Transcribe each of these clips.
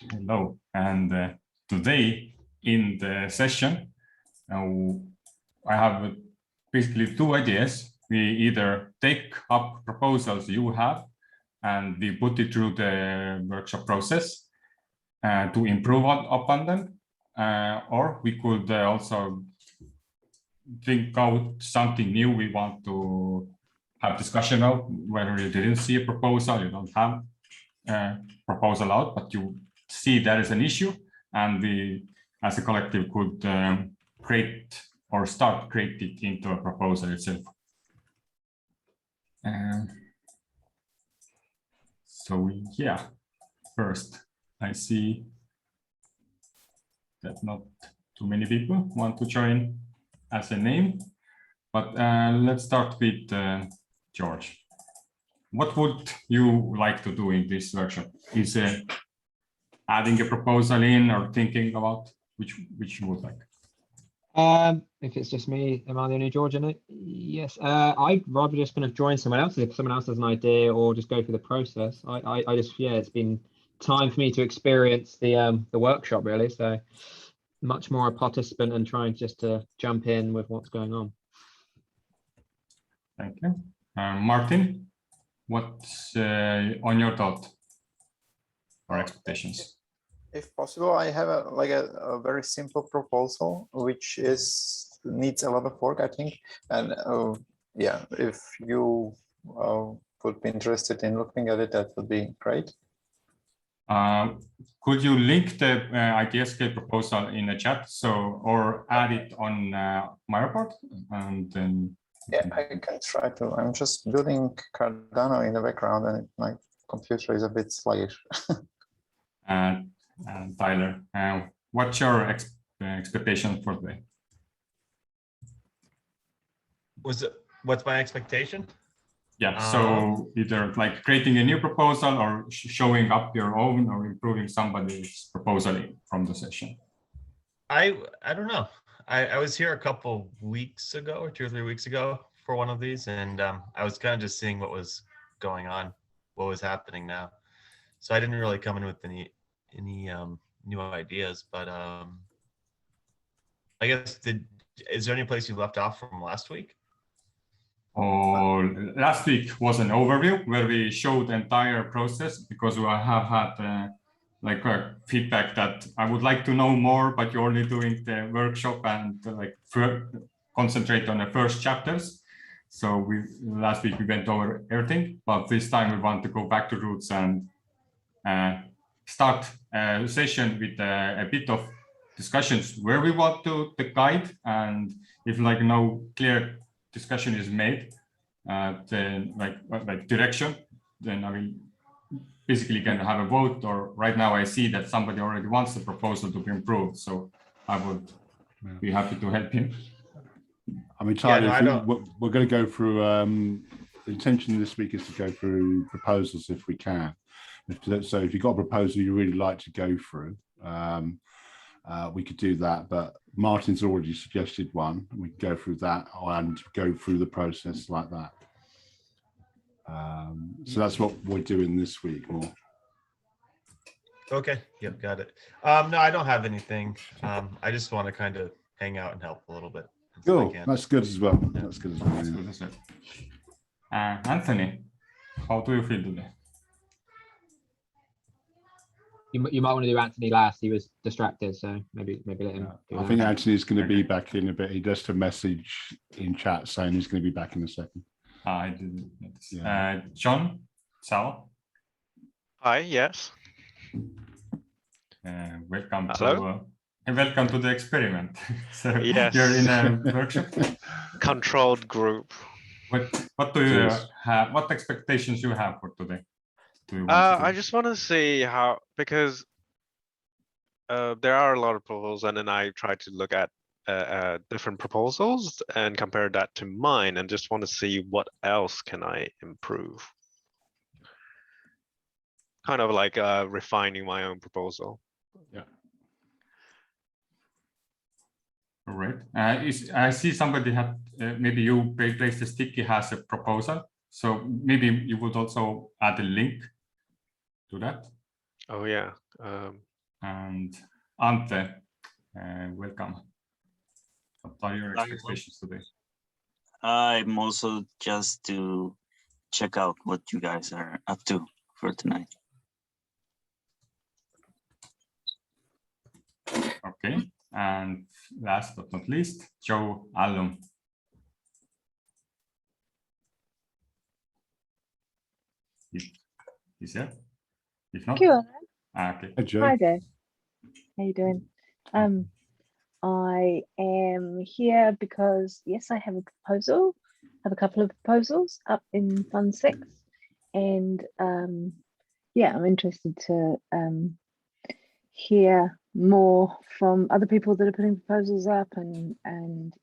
Hello, and today in the session, I have basically two ideas. We either take up proposals you have and we put it through the workshop process to improve upon them, or we could also think out something new we want to have discussion of, whether you didn't see a proposal, you don't have a proposal out, but you see there is an issue, and we as a collective could create or start create it into a proposal itself. So yeah, first I see that not too many people want to join as a name, but let's start with George. What would you like to do in this workshop? Is adding a proposal in or thinking about which you would like? If it's just me, am I the only George in it? Yes. I'd rather just kind of join someone else if someone else has an idea, or just go through the process. I just, yeah, it's been time for me to experience the workshop really. So much more a participant and trying just to jump in with what's going on. Thank you. Martin, what's on your thought or expectations? If possible, I have a very simple proposal, which needs a lot of work, I think. And yeah, if you would be interested in looking at it, that would be great. Could you link the ITSK proposal in the chat, or add it on my report, and then? Yeah, I can try to. I'm just building Cardano in the background, and my computer is a bit sluggish. Tyler, what's your expectation for today? What's my expectation? Yeah, so either like creating a new proposal or showing up your own or improving somebody's proposal from the session. I don't know. I was here a couple weeks ago, or 2 or 3 weeks ago, for one of these, and I was kind of just seeing what was going on, what was happening now. So I didn't really come in with any new ideas, but I guess is there any place you left off from last week? Oh, last week was an overview where we showed the entire process, because we have had like feedback that I would like to know more, but you're only doing the workshop and like concentrate on the first chapters. So last week we went over everything, but this time we want to go back to roots and start a session with a bit of discussions where we want to guide, and if like no clear discussion is made, then like direction, then I mean basically can have a vote. Or right now I see that somebody already wants the proposal to be improved, so I would be happy to help him. I mean, Tyler, we're going to go through. The intention this week is to go through proposals if we can. So if you've got a proposal you really like to go through, we could do that, but Martin's already suggested one. We can go through that and go through the process like that. So that's what we're doing this week more. Okay, yep, got it. No, I don't have anything. I just want to kind of hang out and help a little bit. Cool, that's good as well. Yeah. That's good as well. That's good as well. Anthony, how do you feel today? You might want to do Anthony last. He was distracted, so maybe let him. I think Anthony's going to be back in a bit. He just a message in chat saying he's going to be back in a second. I didn't notice. Yeah. Jon T. Hi. Yes. Welcome. Hello. Welcome to the experiment. So yes. You're in a workshop. Controlled group. What do you have? What expectations you have for today? I just want to see how, because there are a lot of proposals, and then I try to look at different proposals and compare that to mine, and just want to see what else can I improve. Kind of like refining my own proposal. Yeah. All right. I see somebody had maybe you placed the sticky has a proposal, so maybe you would also add a link to that. Oh yeah. And Ante, welcome. What are your expectations today? I'm also just to check out what you guys are up to for tonight. Okay, and last but not least, Joe Allum. He's here. If not, okay. Hey, Joe. Hi there. How you doing? I am here because yes, I have a proposal. I have a couple of proposals up in Fund 6, and yeah, I'm interested to hear more from other people that are putting proposals up, and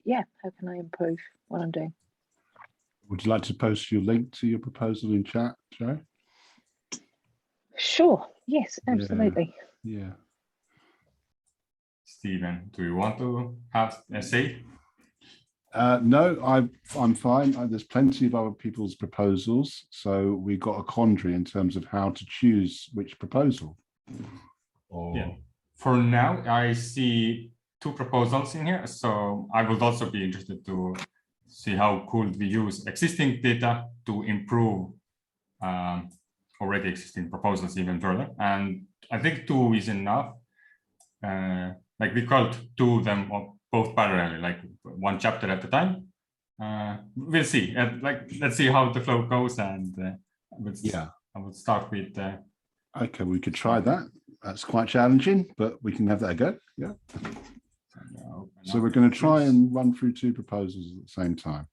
yeah, how can I improve what I'm doing? Would you like to post your link to your proposal in chat, Joe? Sure. Yes, absolutely. Yeah. Stephen, do you want to have a say? No, I'm fine. There's plenty of other people's proposals, so we got a quandary in terms of how to choose which proposal. Yeah. For now, I see 2 proposals in here, so I would also be interested to see how could we use existing data to improve already existing proposals even further. And I think 2 is enough. Like we could do them both parallelly, like 1 chapter at a time. We'll see. Let's see how the flow goes, and I would start with. Okay, we could try that. That's quite challenging, but we can have that a go. Yeah. So we're going to try and run through 2 proposals at the same time.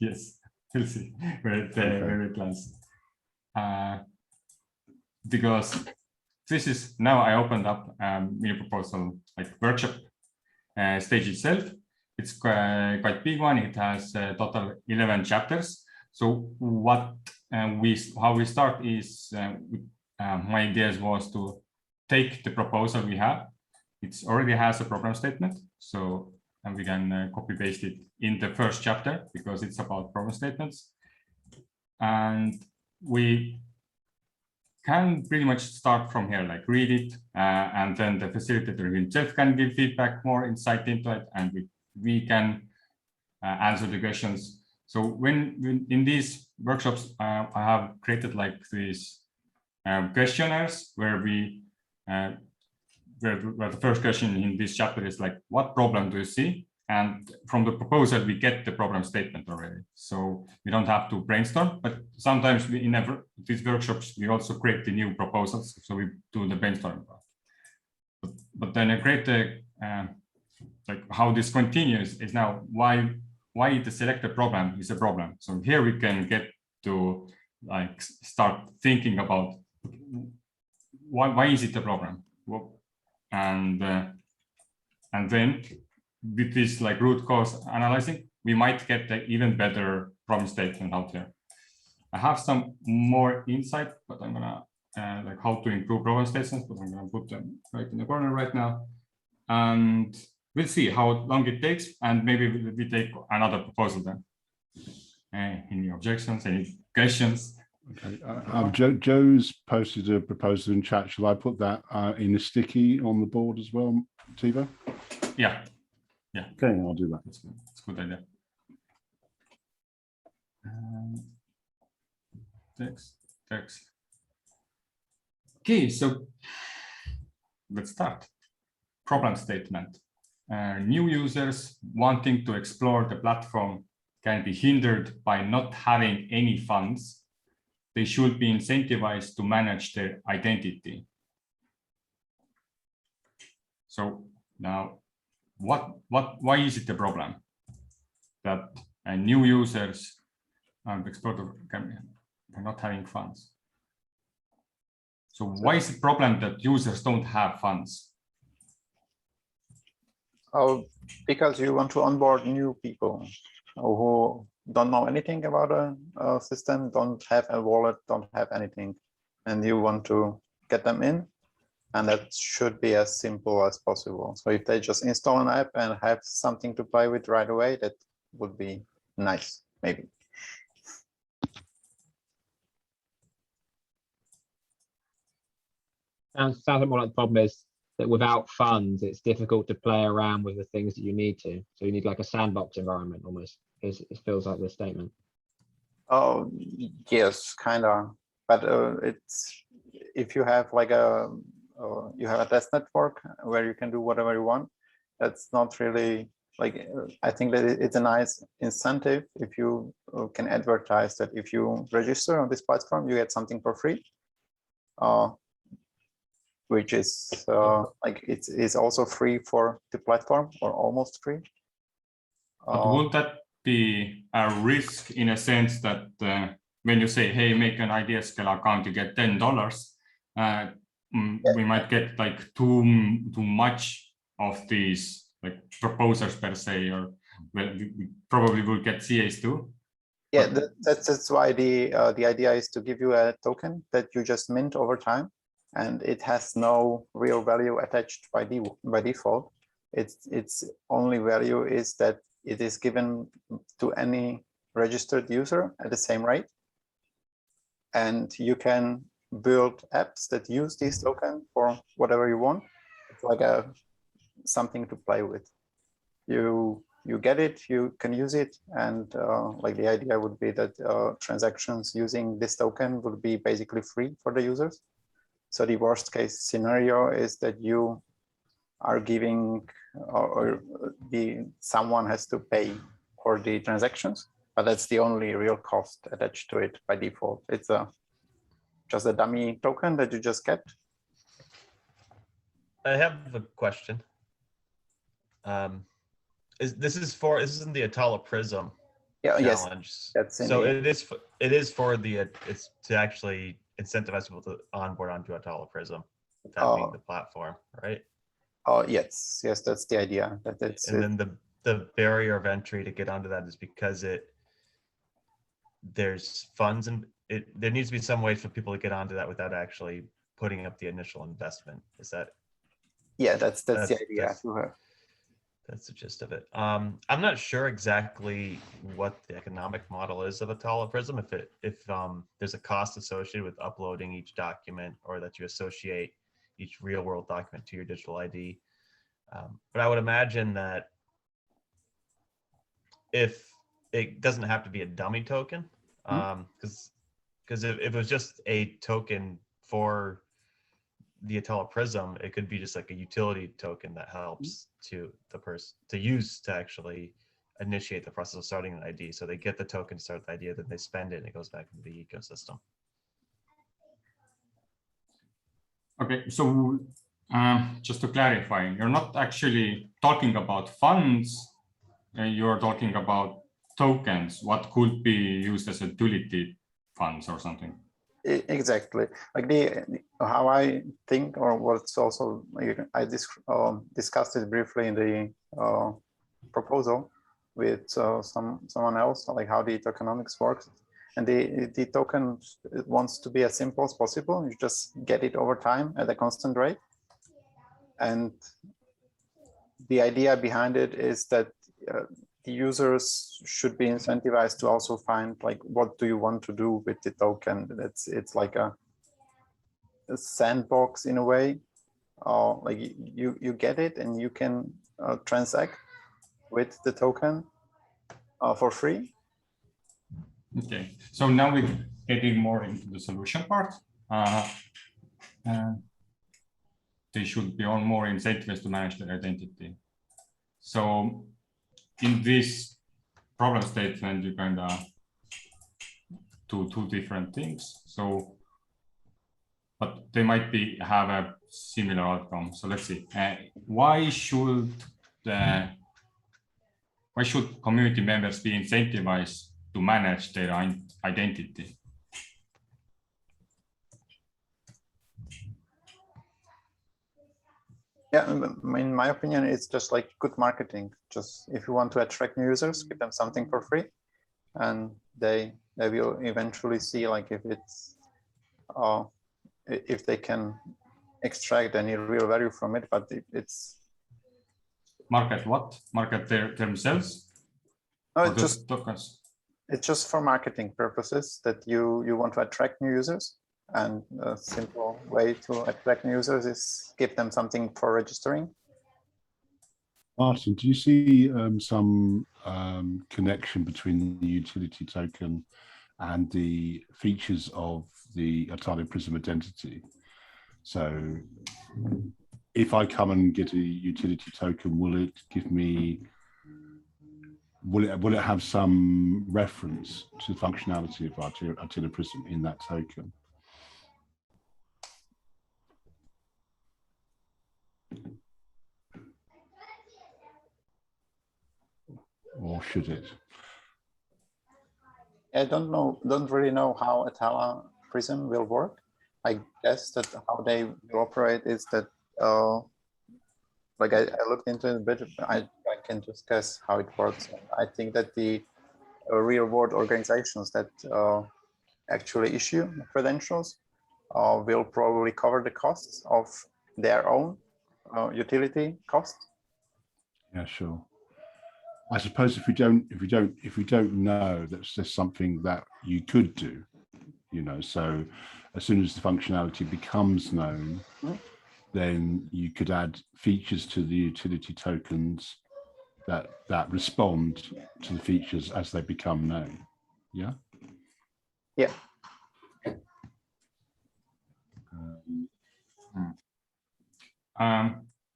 Yes, we'll see where it lands. Because this is now I opened up new proposal like workshop stage itself. It's quite big one. It has total 11 chapters. So what how we start is my idea was to take the proposal we have. It already has a problem statement, so and we can copy paste it in the first chapter because it's about problem statements, and we can pretty much start from here, like read it, and then the facilitator himself can give feedback, more insight into it, and we can answer the questions. So when in these workshops, I have created like these questionnaires where we where the first question in this chapter is like, what problem do you see? And from the proposal, we get the problem statement already. So we don't have to brainstorm, but sometimes in these workshops, we also create the new proposals. So we do the brainstorming part. But then a great, like how this continues is now why the selected problem is a problem. So here we can get to like start thinking about why is it a problem? And then with this like root cause analyzing, we might get an even better problem statement out here. I have some more insight, but I'm gonna like how to improve problem statements, but I'm gonna put them right in the corner right now. And we'll see how long it takes, and maybe we take another proposal then. Any objections, any questions? Okay, Joe's posted a proposal in chat. Shall I put that in a sticky on the board as well, Tevo? Yeah. Okay, I'll do that. It's a good idea. Text. Okay, so let's start. Problem statement. New users wanting to explore the platform can be hindered by not having any funds. They should be incentivized to manage their identity. So now, why is it a problem that new users are not having funds? So why is it a problem that users don't have funds? Oh, because you want to onboard new people who don't know anything about a system, don't have a wallet, don't have anything, and you want to get them in, and that should be as simple as possible. So if they just install an app and have something to play with right away, that would be nice, maybe. Sounds like more like the problem is that without funds, it's difficult to play around with the things that you need to. So you need like a sandbox environment almost. It feels like this statement. Oh, yes, kind of. But it's if you have like you have a test network where you can do whatever you want. That's not really like, I think that it's a nice incentive if you can advertise that if you register on this platform, you get something for free. Which is like it is also free for the platform or almost free. But won't that be a risk in a sense that when you say, hey, make an IDScale account, you get $10, we might get like too much of these like proposers per se, or we probably will get CAs too. Yeah, that's why the idea is to give you a token that you just mint over time, and it has no real value attached by default. Its only value is that it is given to any registered user at the same rate, and you can build apps that use this token for whatever you want. It's like something to play with. You get it, you can use it, and like the idea would be that transactions using this token would be basically free for the users. So the worst case scenario is that you are giving or someone has to pay for the transactions, but that's the only real cost attached to it by default. It's just a dummy token that you just get. I have a question. This is in the Atala Prism challenge. Yes, that's so it is for the it's to actually incentivize people to onboard onto Atala Prism, that being the platform, right? Oh yes, that's the idea. Then the barrier of entry to get onto that is because there's funds, and there needs to be some way for people to get onto that without actually putting up the initial investment. Is that? Yeah, that's the idea. That's the gist of it. I'm not sure exactly what the economic model is of Atala Prism. If there's a cost associated with uploading each document, or that you associate each real world document to your digital ID. But I would imagine that if it doesn't have to be a dummy token, because if it was just a token for the Atala Prism, it could be just like a utility token that helps to the person to use to actually initiate the process of starting an ID. So they get the token to start the ID, then they spend it and it goes back into the ecosystem. Okay, so just to clarify, you're not actually talking about funds, you're talking about tokens, what could be used as utility funds or something. Exactly, like how I think, or what's also I discussed it briefly in the proposal with someone else, like how the tokenomics works, and the token wants to be as simple as possible. You just get it over time at a constant rate, and the idea behind it is that the users should be incentivized to also find like, what do you want to do with the token? It's like a sandbox in a way. Like you get it and you can transact with the token for free. Okay, so now we're getting more into the solution part. They should be on more incentives to manage their identity. So in this problem statement, you kind of do two different things. So, but they might have a similar outcome. So let's see. Why should community members be incentivized to manage their identity? Yeah, in my opinion, it's just like good marketing. Just if you want to attract new users, give them something for free, and they will eventually see like if they can extract any real value from it. But it's market what? Market themselves? No, it's just tokens. It's just for marketing purposes that you want to attract new users, and a simple way to attract new users is give them something for registering. Martin, do you see some connection between the utility token and the features of the Atala Prism identity? So if I come and get a utility token, will it give me, will it have some reference to the functionality of Atala Prism in that token? Or should it? I don't really know how Atala Prism will work. I guess that how they will operate is that, like I looked into it a bit, I can just guess how it works. I think that the real world organizations that actually issue credentials will probably cover the costs of their own utility cost. Yeah, sure. I suppose if we don't know, that's just something that you could do, you know. So as soon as the functionality becomes known, then you could add features to the utility tokens that respond to the features as they become known. Yeah. Yeah.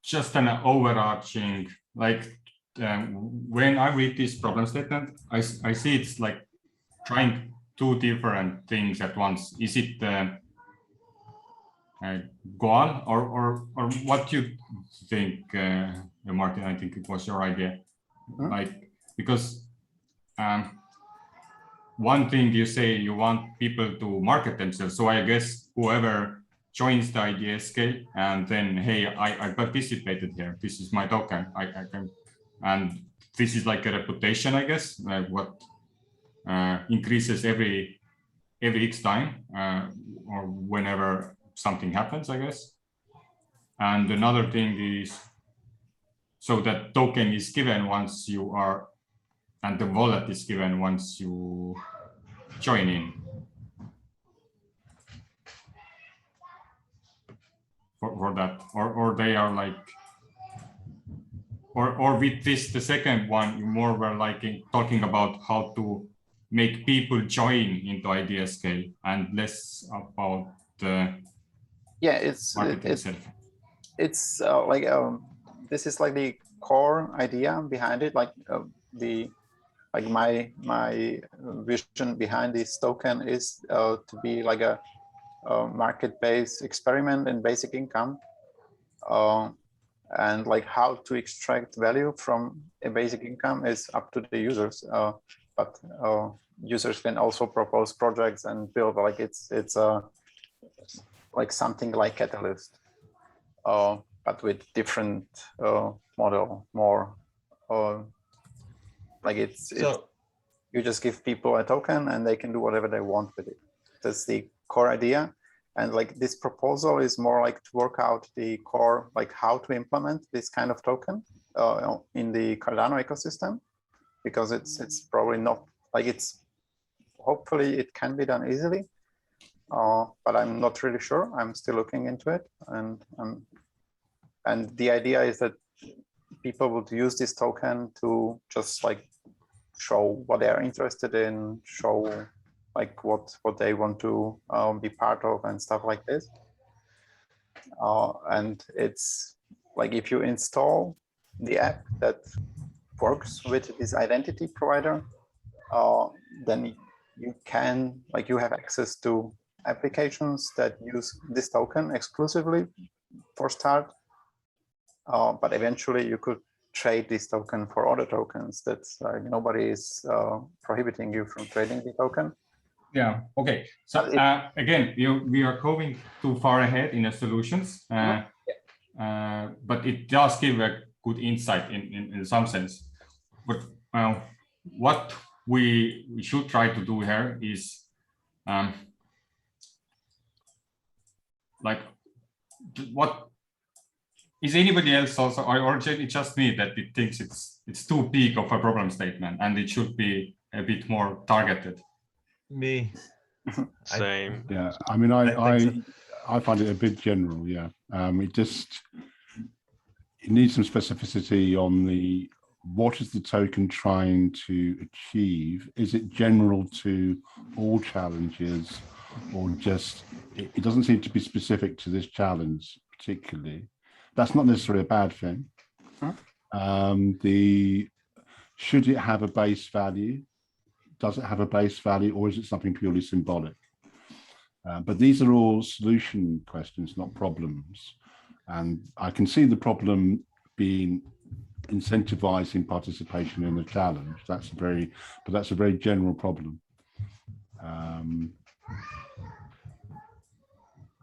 Just an overarching, like, when I read this problem statement, I see it's like trying two different things at once. Is it goal or what you think, Martin? I think it was your idea, like, because one thing you say you want people to market themselves. So I guess whoever joins the idea scale and then, hey, I participated here. This is my token. I can. And this is like a reputation, I guess, what increases every X time or whenever something happens, I guess. And another thing is, so that token is given once you are, and the wallet is given once you join in. For that, or they are like, or with this, the second one, you more were like talking about how to make people join into idea scale and less about the market itself. It's like this is like the core idea behind it, like my vision behind this token is to be like a market-based experiment in basic income. And like how to extract value from a basic income is up to the users, but users can also propose projects and build, like it's like something like Catalyst, but with different model, more like it's you just give people a token and they can do whatever they want with it. That's the core idea. And like this proposal is more like to work out the core, like how to implement this kind of token in the Cardano ecosystem, because it's probably not like it's, hopefully it can be done easily, but I'm not really sure. I'm still looking into it, and the idea is that people would use this token to just like show what they are interested in, show like what they want to be part of and stuff like this. And it's like if you install the app that works with this identity provider, then you can, like, you have access to applications that use this token exclusively for start. But eventually you could trade this token for other tokens. That's nobody is prohibiting you from trading the token. Yeah. Okay. So again, we are going too far ahead in the solutions, but it does give a good insight in some sense. But what we should try to do here is like, what is anybody else also, or just me that it thinks it's too big of a problem statement and it should be a bit more targeted? Me. Same. Yeah, I mean, think I find it a bit general. Yeah, it needs some specificity on what is the token trying to achieve? Is it general to all challenges, or just it doesn't seem to be specific to this challenge particularly? That's not necessarily a bad thing. Should it have a base value? Does it have a base value, or is it something purely symbolic? But these are all solution questions, not problems. And I can see the problem being incentivizing participation in the challenge. That's a very general problem.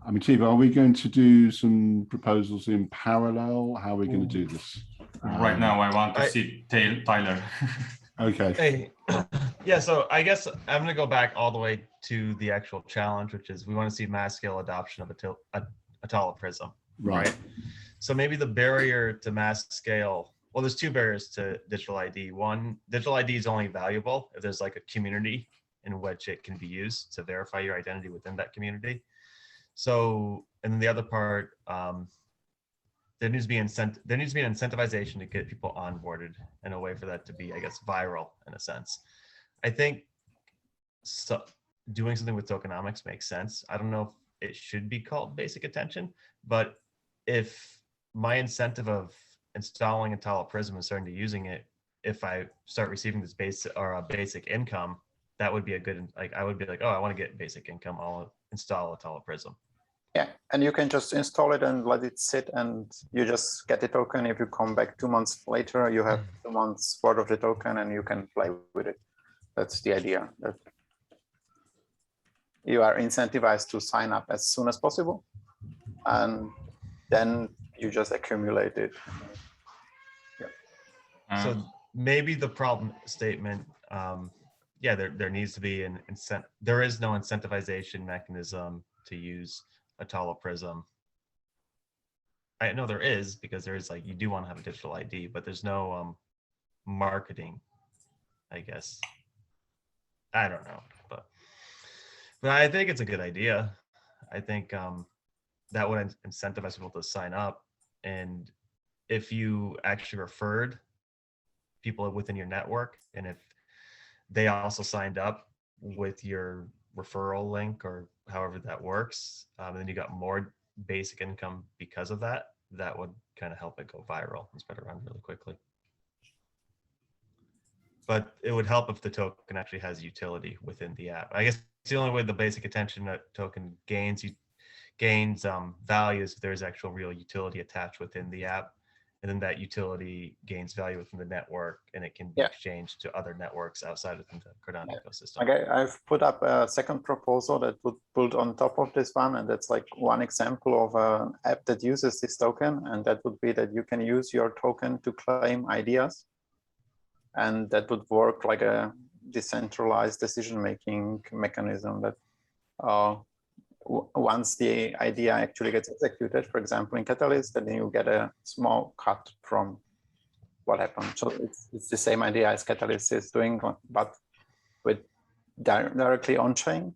I mean, Tevo, are we going to do some proposals in parallel? How are we going to do this? Right now, I want to see Tyler. Okay. Hey, yeah, so I guess I'm going to go back all the way to the actual challenge, which is we want to see mass scale adoption of Atala prism. Right. So maybe the barrier to mass scale, well, there's two barriers to digital ID. One, digital ID is only valuable if there's like a community in which it can be used to verify your identity within that community. So, and then the other part, there needs to be an incentivization to get people onboarded in a way for that to be, I guess, viral in a sense. I think doing something with tokenomics makes sense. I don't know if it should be called basic attention, but if my incentive of installing Atala Prism and starting to using it, if I start receiving this basic income, that would be a good, like, I would be like, oh, I want to get basic income, I'll install Atala Prism. Yeah, and you can just install it and let it sit, and you just get the token. If you come back 2 months later, you have 2 months worth of the token and you can play with it. That's the idea. That you are incentivized to sign up as soon as possible, and then you just accumulate it. Yeah. So maybe the problem statement, yeah, there needs to be an incentive. There is no incentivization mechanism to use Atala Prism. I know there is, because there is, like, you do want to have a digital ID, but there's no marketing, I guess. I don't know, but I think it's a good idea. I think that would incentivize people to sign up. And if you actually referred people within your network, and if they also signed up with your referral link or however that works, and then you got more basic income because of that, that would kind of help it go viral and spread around really quickly. But it would help if the token actually has utility within the app. I guess it's the only way the basic attention token gains value is if there's actual real utility attached within the app, and then that utility gains value within the network, and it can be exchanged to other networks outside of the Cardano ecosystem. Okay, I've put up a second proposal that would build on top of this one, and that's like one example of an app that uses this token, and that would be that you can use your token to claim ideas, and that would work like a decentralized decision-making mechanism that once the idea actually gets executed, for example, in Catalyst, then you get a small cut from what happened. So it's the same idea as Catalyst is doing, but with directly on-chain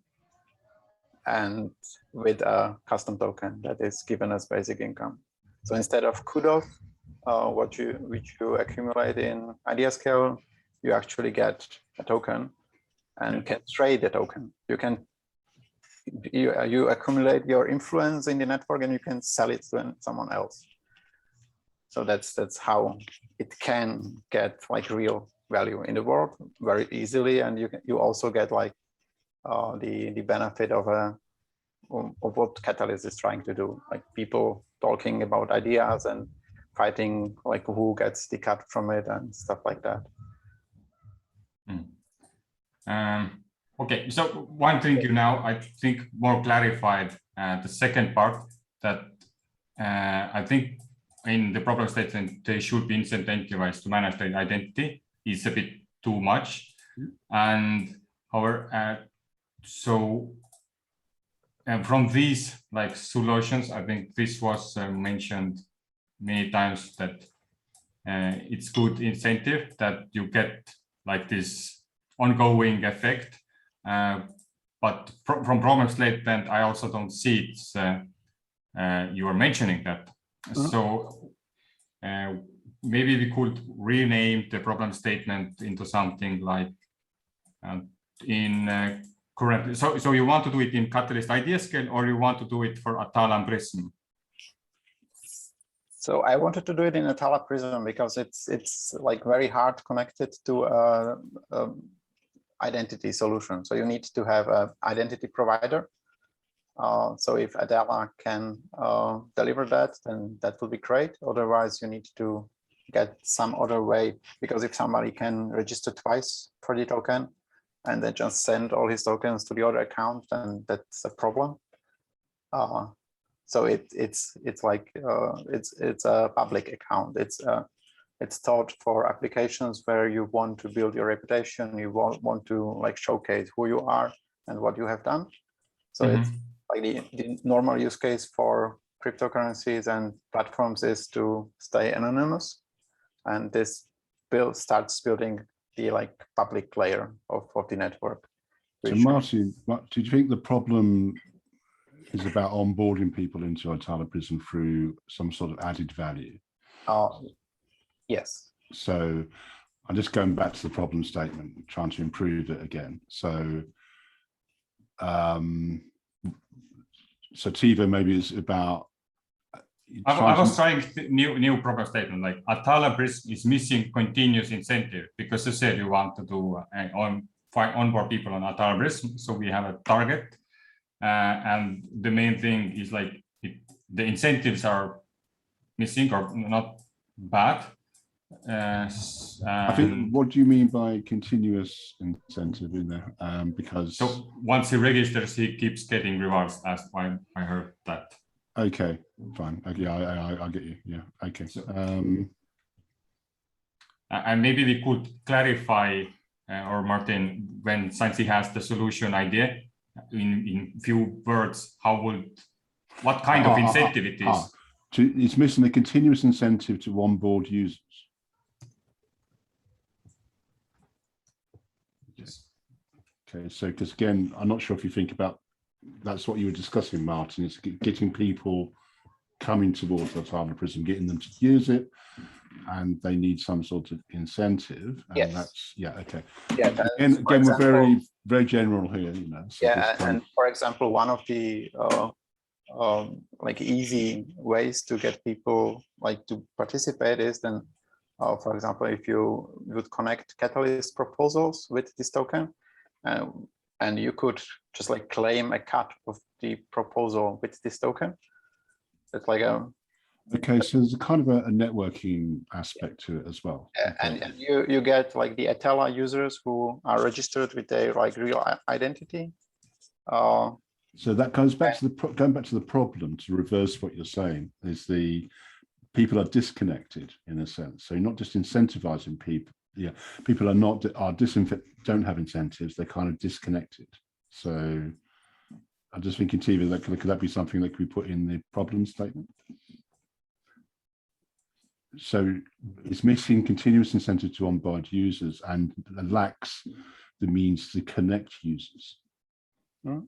and with a custom token that is given as basic income. So instead of kudos, which you accumulate in idea scale, you actually get a token and can trade the token. You accumulate your influence in the network and you can sell it to someone else. So that's how it can get like real value in the world very easily, and you also get like the benefit of what Catalyst is trying to do, like people talking about ideas and fighting like who gets the cut from it and stuff like that. Okay, so one thing you now, I think, more clarified the second part, that I think in the problem statement they should be incentivized to manage their identity is a bit too much. And however, from these like solutions, I think this was mentioned many times, that it's good incentive that you get like this ongoing effect. but from problem statement, I also don't see it's you are mentioning that. So maybe we could rename the problem statement into something like in currently. So you want to do it in Catalyst idea scale, or you want to do it for Atala and Prism? So I wanted to do it in Atala Prism because it's like very hard connected to identity solution. So you need to have an identity provider. So if Atala can deliver that, then that would be great. Otherwise, you need to get some other way, because if somebody can register twice for the token and then just send all his tokens to the other account, then that's a problem. So it's like it's a public account. It's thought for applications where you want to build your reputation, you want to like showcase who you are and what you have done. So it's like the normal use case for cryptocurrencies and platforms is to stay anonymous, and this starts building the like public layer of the network. So Martin, do you think the problem is about onboarding people into Atala Prism through some sort of added value? Yes. So I'm just going back to the problem statement, trying to improve it again. So so Tevo, maybe it's about. I was trying new problem statement, like Atala Prism is missing continuous incentive, because you said you want to do onboard people on Atala Prism, so we have a target, and the main thing is like the incentives are missing or not bad. I think, what do you mean by continuous incentive in there? Because so once he registers, he keeps getting rewards, as I heard that. Okay, fine. Okay, I get you. Yeah. Okay. So, and maybe we could clarify, or Martin, when since he has the solution idea, in few words, what kind of incentive it is? It's missing a continuous incentive to onboard users. Yes. Okay, so because again, I'm not sure if you think about. That's what you were discussing, Martin, is getting people coming towards Atala Prism, getting them to use it, and they need some sort of incentive. And yes. That's, yeah, okay. Yeah, again we're very general here, you know. So yeah, and for example, one of the like easy ways to get people like to participate is then, for example, if you would connect Catalyst proposals with this token, and you could just like claim a cut of the proposal with this token. It's like a. Okay, so there's a kind of a networking aspect to it as well. Okay. And you get like the Atala users who are registered with their like real identity. So that goes back to the problem, to reverse what you're saying, is the people are disconnected in a sense. So you're not just incentivizing people. Yeah, people don't have incentives. They're kind of disconnected. So I'm just thinking, Tevo, that could that be something that could be put in the problem statement? So it's missing continuous incentive to onboard users and lacks the means to connect users. Yeah.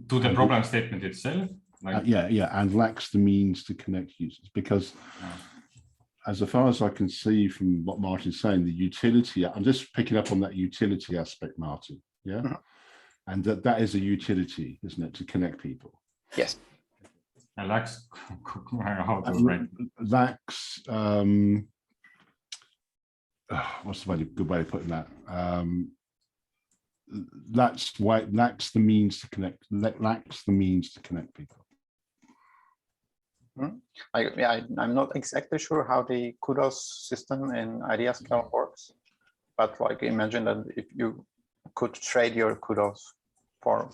To the problem statement itself. Like... and lacks the means to connect users, because. As far as I can see from what Martin's saying, the utility, I'm just picking up on that utility aspect, Martin, yeah? And that is a utility, isn't it, to connect people? Yes. And lacks, what's the good way of putting that? That's why it lacks the means to connect, people. I'm not exactly sure how the kudos system in IdeaScale works, but like imagine that if you could trade your kudos for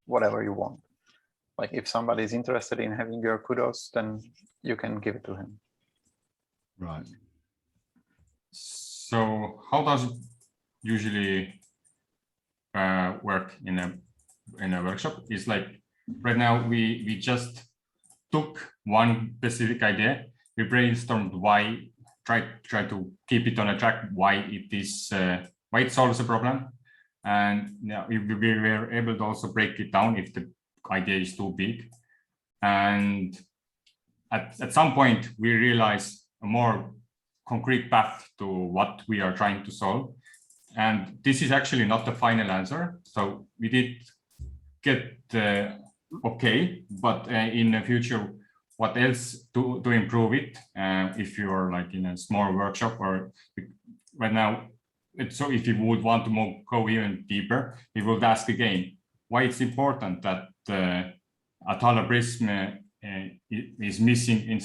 whatever you want. Like if somebody is interested in having your kudos, then you can give it to him. Right. So how does it usually work in a workshop? It's like right now we just took one specific idea, we brainstormed why, try to keep it on a track, why it is, why it solves a problem, And now we were able to also break it down if the idea is too big. And at some point, we realized a more concrete path to what we are trying to solve. And this is actually not the final answer. So we did get okay, but in the future, what else to improve it? If you're like in a small workshop or right now, so if you would want to go even deeper, we would ask again why it's important that Atala prism is missing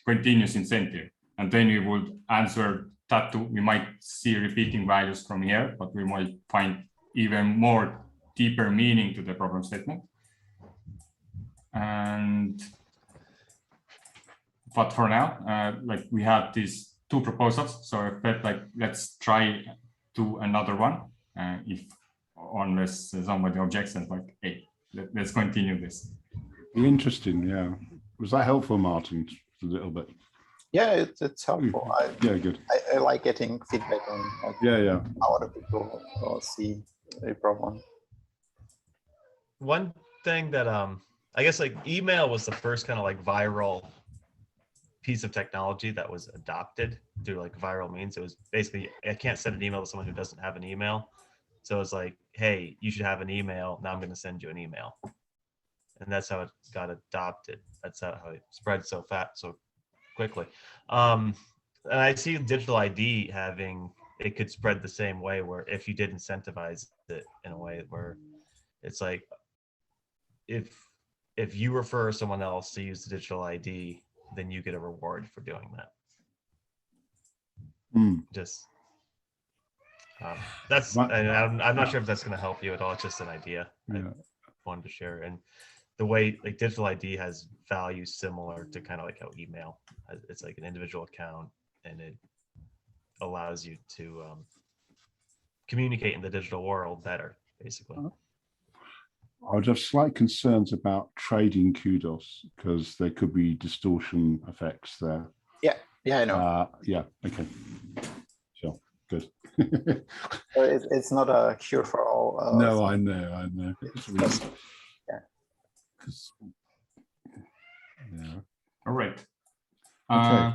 continuous incentive, and then we would answer that too. We might see repeating values from here, but we might find even more deeper meaning to the problem statement. But for now, like we had these two proposals, so I felt like let's try to another one. Unless somebody objects and like, hey, let's continue this. Interesting, yeah. Was that helpful, Martin? A little bit. Yeah, it's helpful. Yeah, good. I like getting feedback on how other people see a problem. One thing that I guess like email was the first kind of like viral piece of technology that was adopted through like viral means. It was basically, I can't send an email to someone who doesn't have an email. So it's like, hey, you should have an email. Now I'm going to send you an email. And that's how it got adopted. That's how it spread so quickly. And I see digital ID it could spread the same way, where if you did incentivize it in a way where it's like, if you refer someone else to use the digital ID, then you get a reward for doing that. Just that's, I'm not sure if that's going to help you at all. It's just an idea I wanted to share. And the way like digital ID has value similar to kind of like how email, it's like an individual account, and it allows you to communicate in the digital world better, basically. I would have slight concerns about trading kudos because there could be distortion effects there. Yeah, I know. Yeah, okay. Sure, good. It's not a cure for all. No, I know. Yeah. All right. Okay.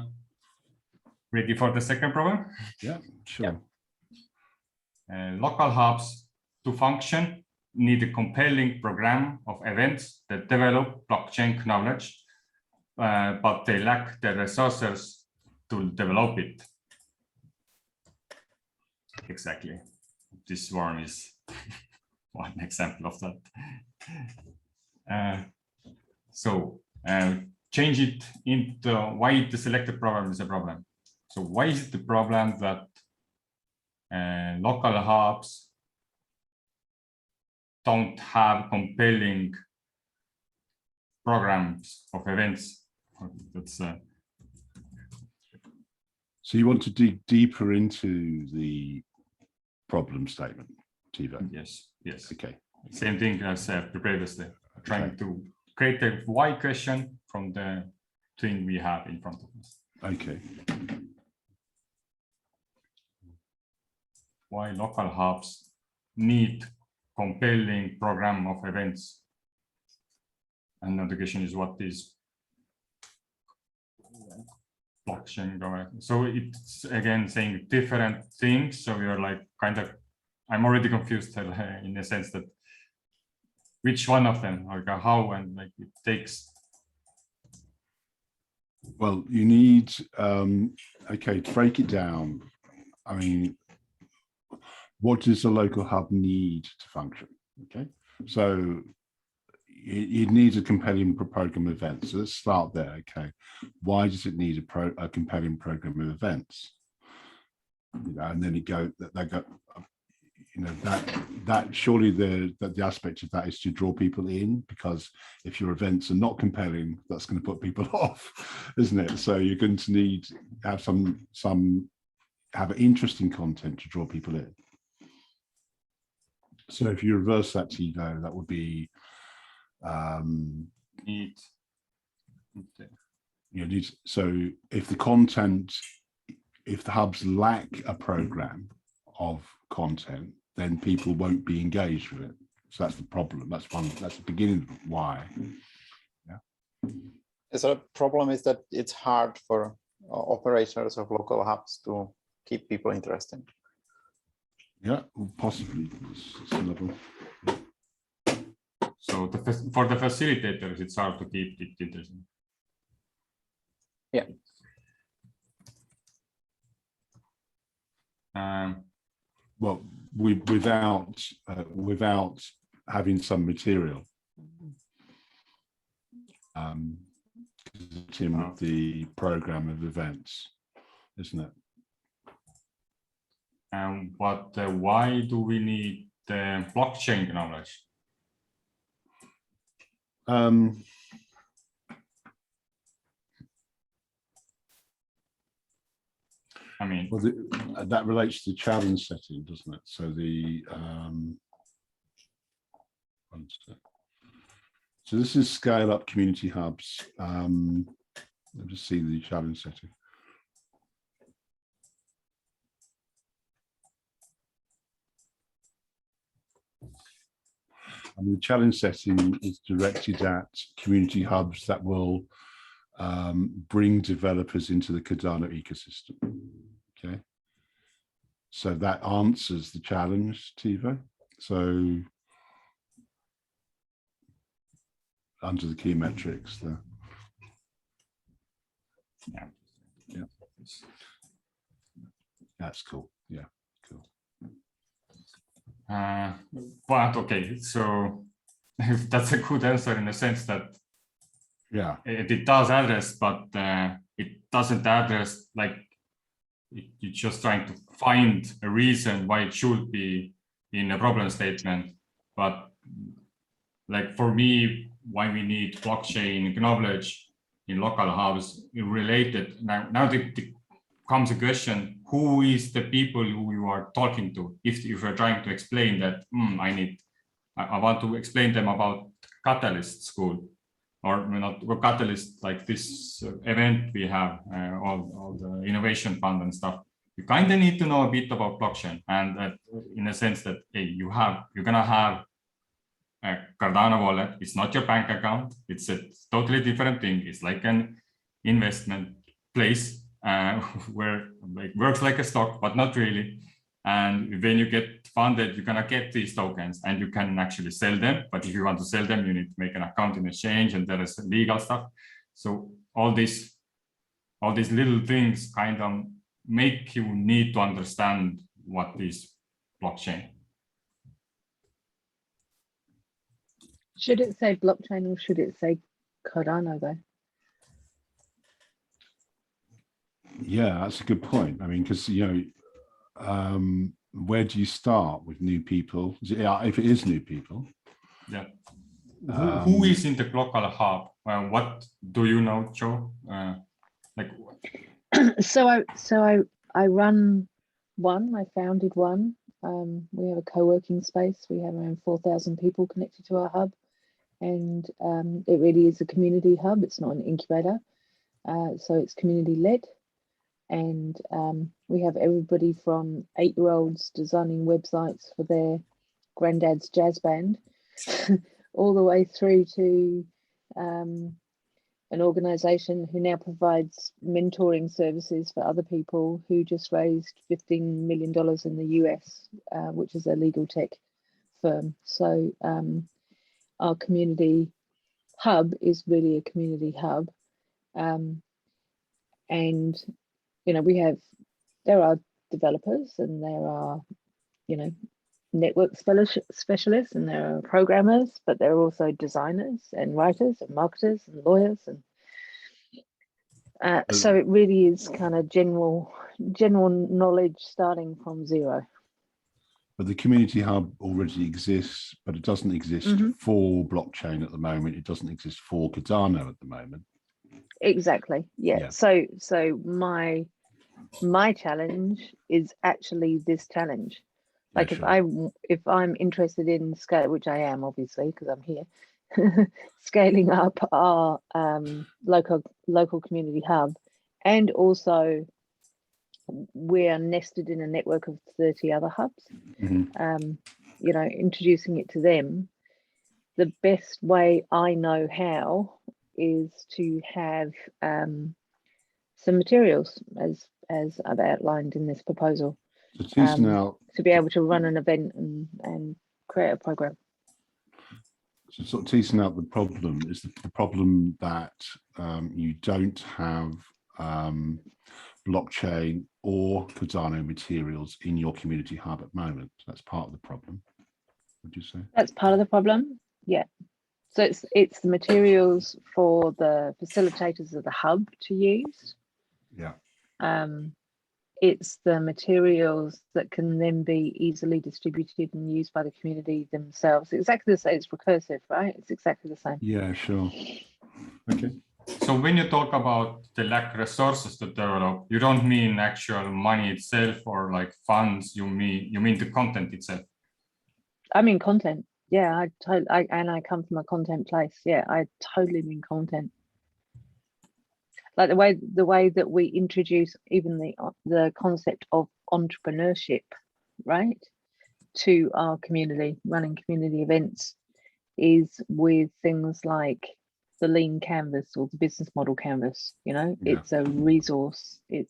Ready for the second problem? Yeah, sure. Local hubs to function need a compelling program of events that develop blockchain knowledge, but they lack the resources to develop it. Exactly. This one is one example of that. So change it into why the selected problem is a problem. So why is it the problem that local hubs don't have compelling programs of events? That's so you want to dig deeper into the problem statement, Tevo? Yes. Okay. Same thing as previously, trying to create a why question from the thing we have in front of us. Okay. Why local hubs need compelling program of events. And the question is what is blockchain going? So it's again saying different things. So we are like kind of, I'm already confused in the sense that which one of them, like how, and like it takes. Well, you need, okay, to break it down. I mean, what does a local hub need to function? Okay, so it needs a compelling program of events. So let's start there. Okay, why does it need a compelling program of events? And then it go that go, you know, that surely the aspect of that is to draw people in, because if your events are not compelling, that's going to put people off, isn't it? So you're going to need to have have interesting content to draw people in. So if you reverse that, Tevo, that would be so if the content, if the hubs lack a program of content, then people won't be engaged with it. So that's the problem. That's the beginning of why. Yeah. So the problem is that it's hard for operators of local hubs to keep people interested. Yeah, possibly. It's another. So for the facilitators, it's hard to keep it interesting. Yeah. Well, without having some material. It's in the program of events, isn't it? But why do we need blockchain knowledge? I mean, well, that relates to the challenge setting, doesn't it? So the so this is scale up community hubs. Let me just see the challenge setting. And the challenge setting is directed at community hubs that will bring developers into the Cardano ecosystem. Okay, so that answers the challenge, Tevo. So under the key metrics there. Yeah. That's cool. Yeah, cool. But okay, so that's a good answer in the sense that yeah, it does address, but it doesn't address, like, you're just trying to find a reason why it should be in a problem statement. But like for me, why we need blockchain knowledge in local hubs related. Now there comes a question: who is the people who you are talking to? If you're trying to explain that, I want to explain them about Catalyst School, or not Catalyst, like this event we have, all the innovation fund and stuff. You kind of need to know a bit about blockchain, and in a sense that, hey, you're gonna have a Cardano wallet. It's not your bank account. It's a totally different thing. It's like an investment place where it works like a stock, but not really. And when you get funded, you're gonna get these tokens, and you can actually sell them. But if you want to sell them, you need to make an account in exchange, and there is legal stuff. So all these little things kind of make you need to understand what is blockchain. Should it say blockchain or should it say Cardano though? Yeah, that's a good point. I mean, because where do you start with new people? If it is new people, yeah. Who is in the local hub? What do you know, Joe? So I run one. I founded one. We have a co-working space. We have around 4,000 people connected to our hub, and it really is a community hub. It's not an incubator, so it's community led. And we have everybody from 8-year-olds designing websites for their granddad's jazz band, all the way through to an organization who now provides mentoring services for other people who just raised $15 million in the US, which is a legal tech firm. So our community hub is really a community hub. And there are developers, and there are, network specialists, and there are programmers, but there are also designers and writers and marketers and lawyers, and so it really is kind of general knowledge starting from zero. But the community hub already exists, but it doesn't exist for blockchain at the moment. It doesn't exist for Cardano at the moment. Exactly. Yeah. So my challenge is actually this challenge. Like, yeah, if I'm interested in scale, which I am obviously because I'm here, scaling up our local community hub, and also we're nested in a network of 30 other hubs. Mm-hmm. You know, introducing it to them, the best way I know how is to have some materials as I've outlined in this proposal, So teasing out, to be able to run an event and create a program. so sort of teasing out the problem is the problem that you don't have blockchain or Cardano materials in your community hub at the moment. That's part of the problem, would you say? That's part of the problem, yeah. So it's the materials for the facilitators of the hub to use. Yeah. It's the materials that can then be easily distributed and used by the community themselves. Exactly the same. It's recursive, right? It's exactly the same. Yeah, sure. Okay. So when you talk about the lack resources to develop, you don't mean actual money itself or like funds. You mean the content itself. I mean content. Yeah, I come from a content place. Yeah, I totally mean content. Like the way that we introduce even the concept of entrepreneurship, right, to our community, running community events, is with things like the lean canvas or the business model canvas. You know, Yeah. It's a resource. It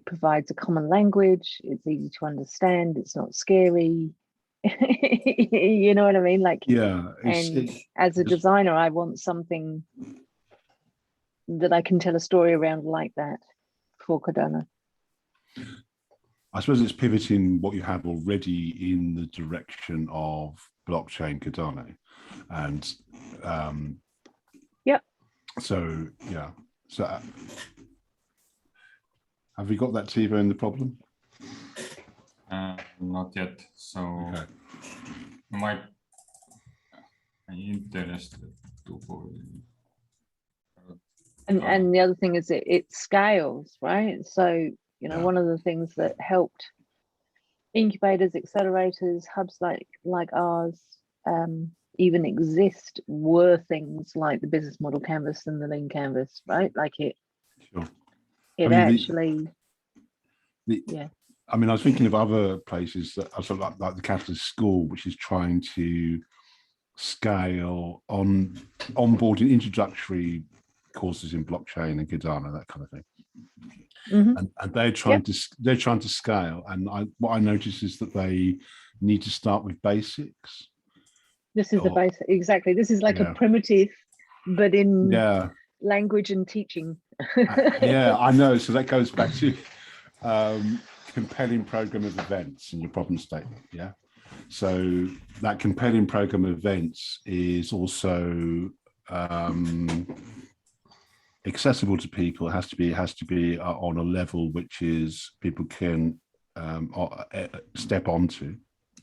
provides a common language. It's easy to understand. It's not scary. You know what I mean? Like, yeah. As a designer, I want something that I can tell a story around like that for Cardano. I suppose it's pivoting what you have already in the direction of blockchain Cardano, and yep. So yeah. So have we got that Tevo in the problem? Not yet. So okay. You might be interested to. And the other thing is it scales, right? So, you know, one of the things that helped incubators, accelerators, hubs like ours even exist were things like the business model canvas and the lean canvas, right? Like it actually. I mean, I was thinking of other places that are sort of like the Catalyst School, which is trying to scale on onboarding introductory courses in blockchain and Cardano, that kind of thing. Mm-hmm. And they're trying to scale. And what I notice is that they need to start with basics. This is the basic, exactly. This is like a primitive, but in language and teaching. Yeah, I know. So that goes back to compelling program of events in your problem statement. Yeah. So that compelling program of events is also accessible to people. It has to be on a level which is people can step onto.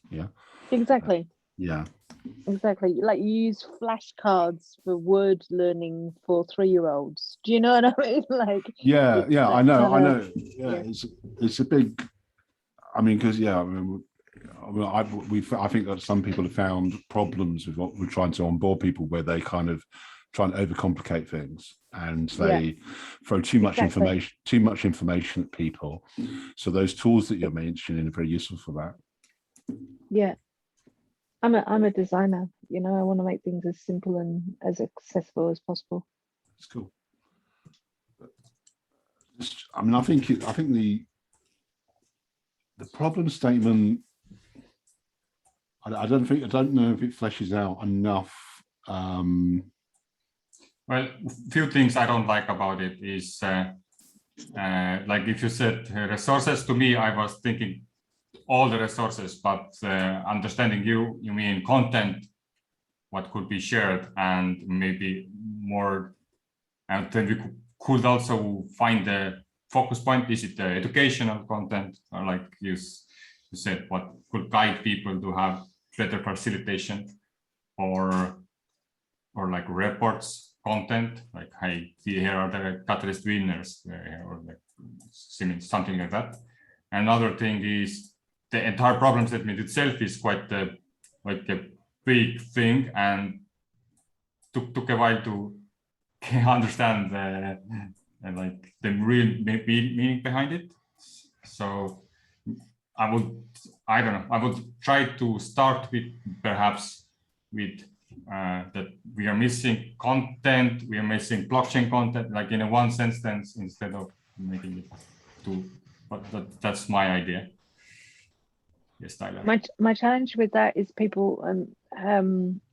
Yeah. Exactly. Yeah. Exactly. Like you use flashcards for word learning for 3-year-olds. Do you know what I mean? Like yeah, I know. Yeah, it's a big. I mean, because I think that some people have found problems with what we're trying to onboard people, where they kind of try and overcomplicate things and they throw too much information at people. So those tools that you're mentioning are very useful for that. Yeah. I'm a designer, you know, I want to make things as simple and as accessible as possible. That's cool. I mean, I think the problem statement, I don't know if it fleshes out enough. Well, few things I don't like about it is like if you said resources, to me, I was thinking all the resources, but understanding you mean content, what could be shared, and maybe more. And then we could also find the focus point. Is it the educational content, or like you said, what could guide people to have better facilitation, or like reports content, like, hey, here are the Catalyst winners, or like something like that. Another thing is the entire problem statement itself is quite a big thing, and took a while to understand and like the real meaning behind it. So I don't know, I would try to start with perhaps with that we are missing content, we are missing blockchain content, like in a one sentence instead of making it two. But that's my idea. Yes, Tyler. My challenge with that is people,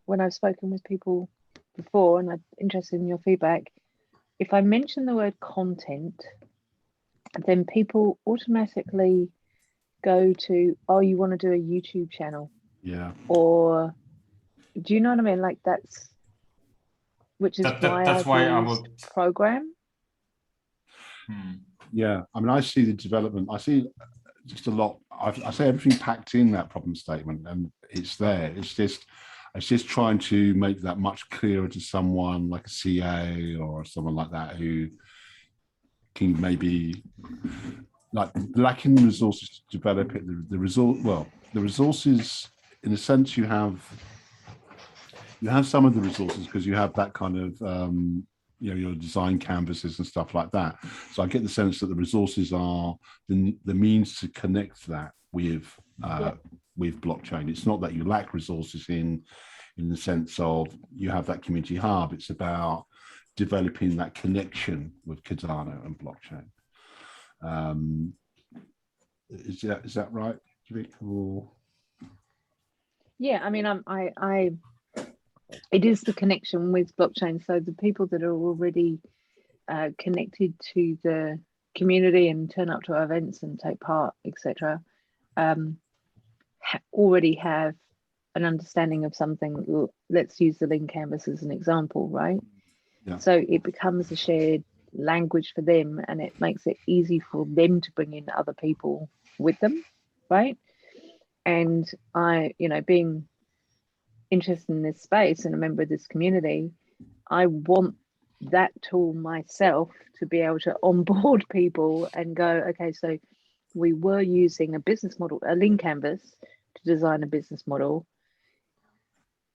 when I've spoken with people before, and I'm interested in your feedback, if I mention the word content, then people automatically go to, oh, you want to do a YouTube channel? Yeah. Or do you know what I mean? Like which is that's why I would program. Yeah, I mean, I see the development. I see just a lot. I say everything packed in that problem statement, and it's there. It's just trying to make that much clearer to someone like a CA or someone like that who can maybe like lacking the resources to develop it. The resources, in a sense, you have some of the resources because you have that kind of your design canvases and stuff like that. So I get the sense that the resources are the means to connect that with blockchain. It's not that you lack resources in the sense of you have that community hub. It's about developing that connection with Cardano and blockchain. Is that right, Vic? Or... Yeah, I mean, it is the connection with blockchain. So the people that are already connected to the community and turn up to our events and take part, etc., already have an understanding of something. Let's use the link canvas as an example, right? Yeah. So it becomes a shared language for them, and it makes it easy for them to bring in other people with them, right? And being interested in this space and a member of this community, I want that tool myself to be able to onboard people and go, okay, so we were using a business model, a link canvas, to design a business model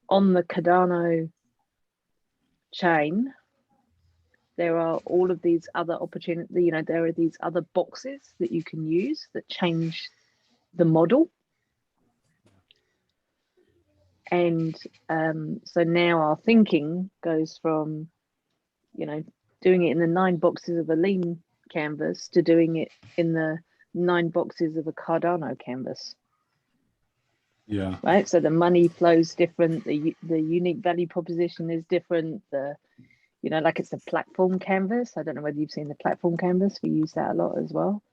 on the Cardano chain. There are all of these other opportunities, there are these other boxes that you can use that change the model. And so now our thinking goes from, doing it in the 9 boxes of a lean canvas to doing it in the 9 boxes of a Cardano canvas. Yeah. Right. So the money flows different. The unique value proposition is different. Like it's a platform canvas. I don't know whether you've seen the platform canvas. We use that a lot as well.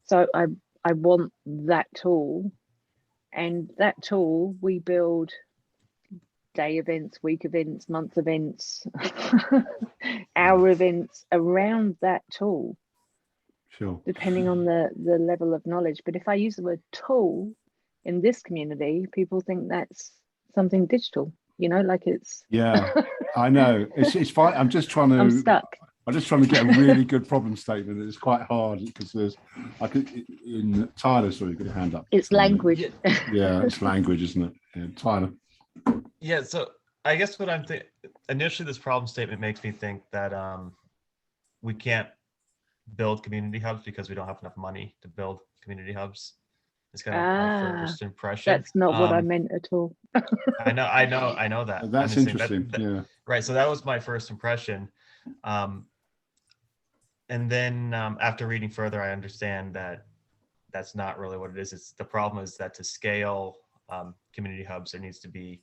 So I want that tool. And that tool, we build day events, week events, month events, hour events around that tool. Sure. Depending on the level of knowledge. But if I use the word tool in this community, people think that's something digital, like it's... Yeah, I know. It's fine. I'm just trying to... I'm stuck. I'm just trying to get a really good problem statement. It's quite hard because Tyler, sorry, you've got your hand up. It's language. Yeah, it's language, isn't it? Yeah, Tyler. Yeah, so I guess what I'm thinking, initially this problem statement makes me think that we can't build community hubs because we don't have enough money to build community hubs. It's kind of my first impression. That's not what I meant at all. I know that. That's interesting. Yeah. Right. So that was my first impression. And then after reading further, I understand that that's not really what it is. It's the problem is that to scale community hubs, there needs to be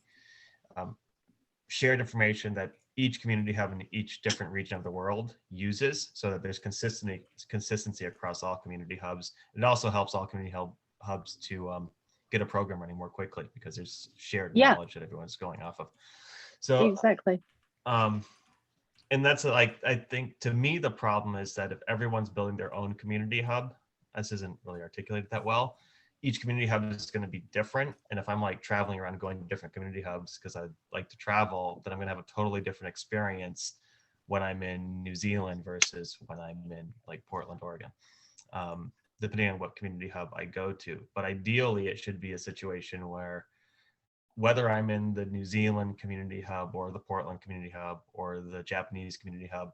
shared information that each community hub in each different region of the world uses, so that there's consistency across all community hubs. It also helps all community hubs to get a program running more quickly because there's shared knowledge that everyone's going off of. So exactly. And that's like, I think to me, the problem is that if everyone's building their own community hub, this isn't really articulated that well, each community hub is going to be different. And if I'm like traveling around going to different community hubs because I like to travel, then I'm going to have a totally different experience when I'm in New Zealand versus when I'm in like Portland, Oregon, depending on what community hub I go to. But ideally, it should be a situation where whether I'm in the New Zealand community hub or the Portland community hub or the Japanese community hub,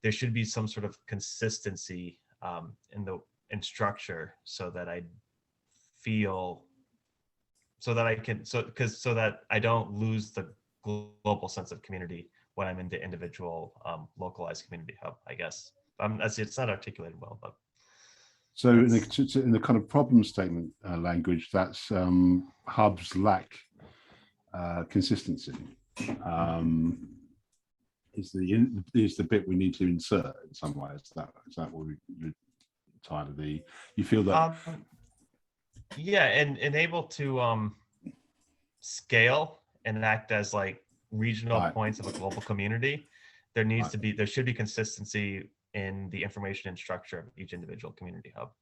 there should be some sort of consistency in structure, so that I feel, so that I can, so that I don't lose the global sense of community when I'm in the individual localized community hub, I guess. It's not articulated well, but. So in the kind of problem statement language, that's hubs lack consistency. Is the bit we need to insert in some way? Is that what you're tired of the? You feel that? Yeah, and able to scale and act as like regional points of a global community. There should be consistency in the information and structure of each individual community hub.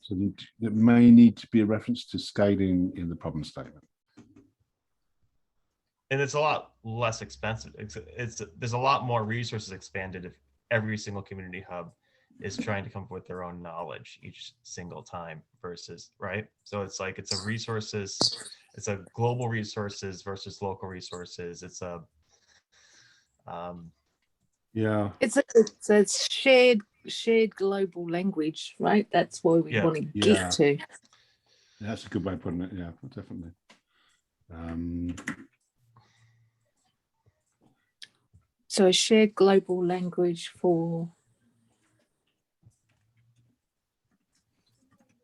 So there may need to be a reference to scaling in the problem statement. And it's a lot less expensive. There's a lot more resources expanded if every single community hub is trying to come up with their own knowledge each single time versus, right? So it's like, it's a global resources versus local resources. It's a, yeah. It's a shared global language, right? That's where we want to get to. Yeah, that's a good way of putting it. Yeah, definitely. So a shared global language for.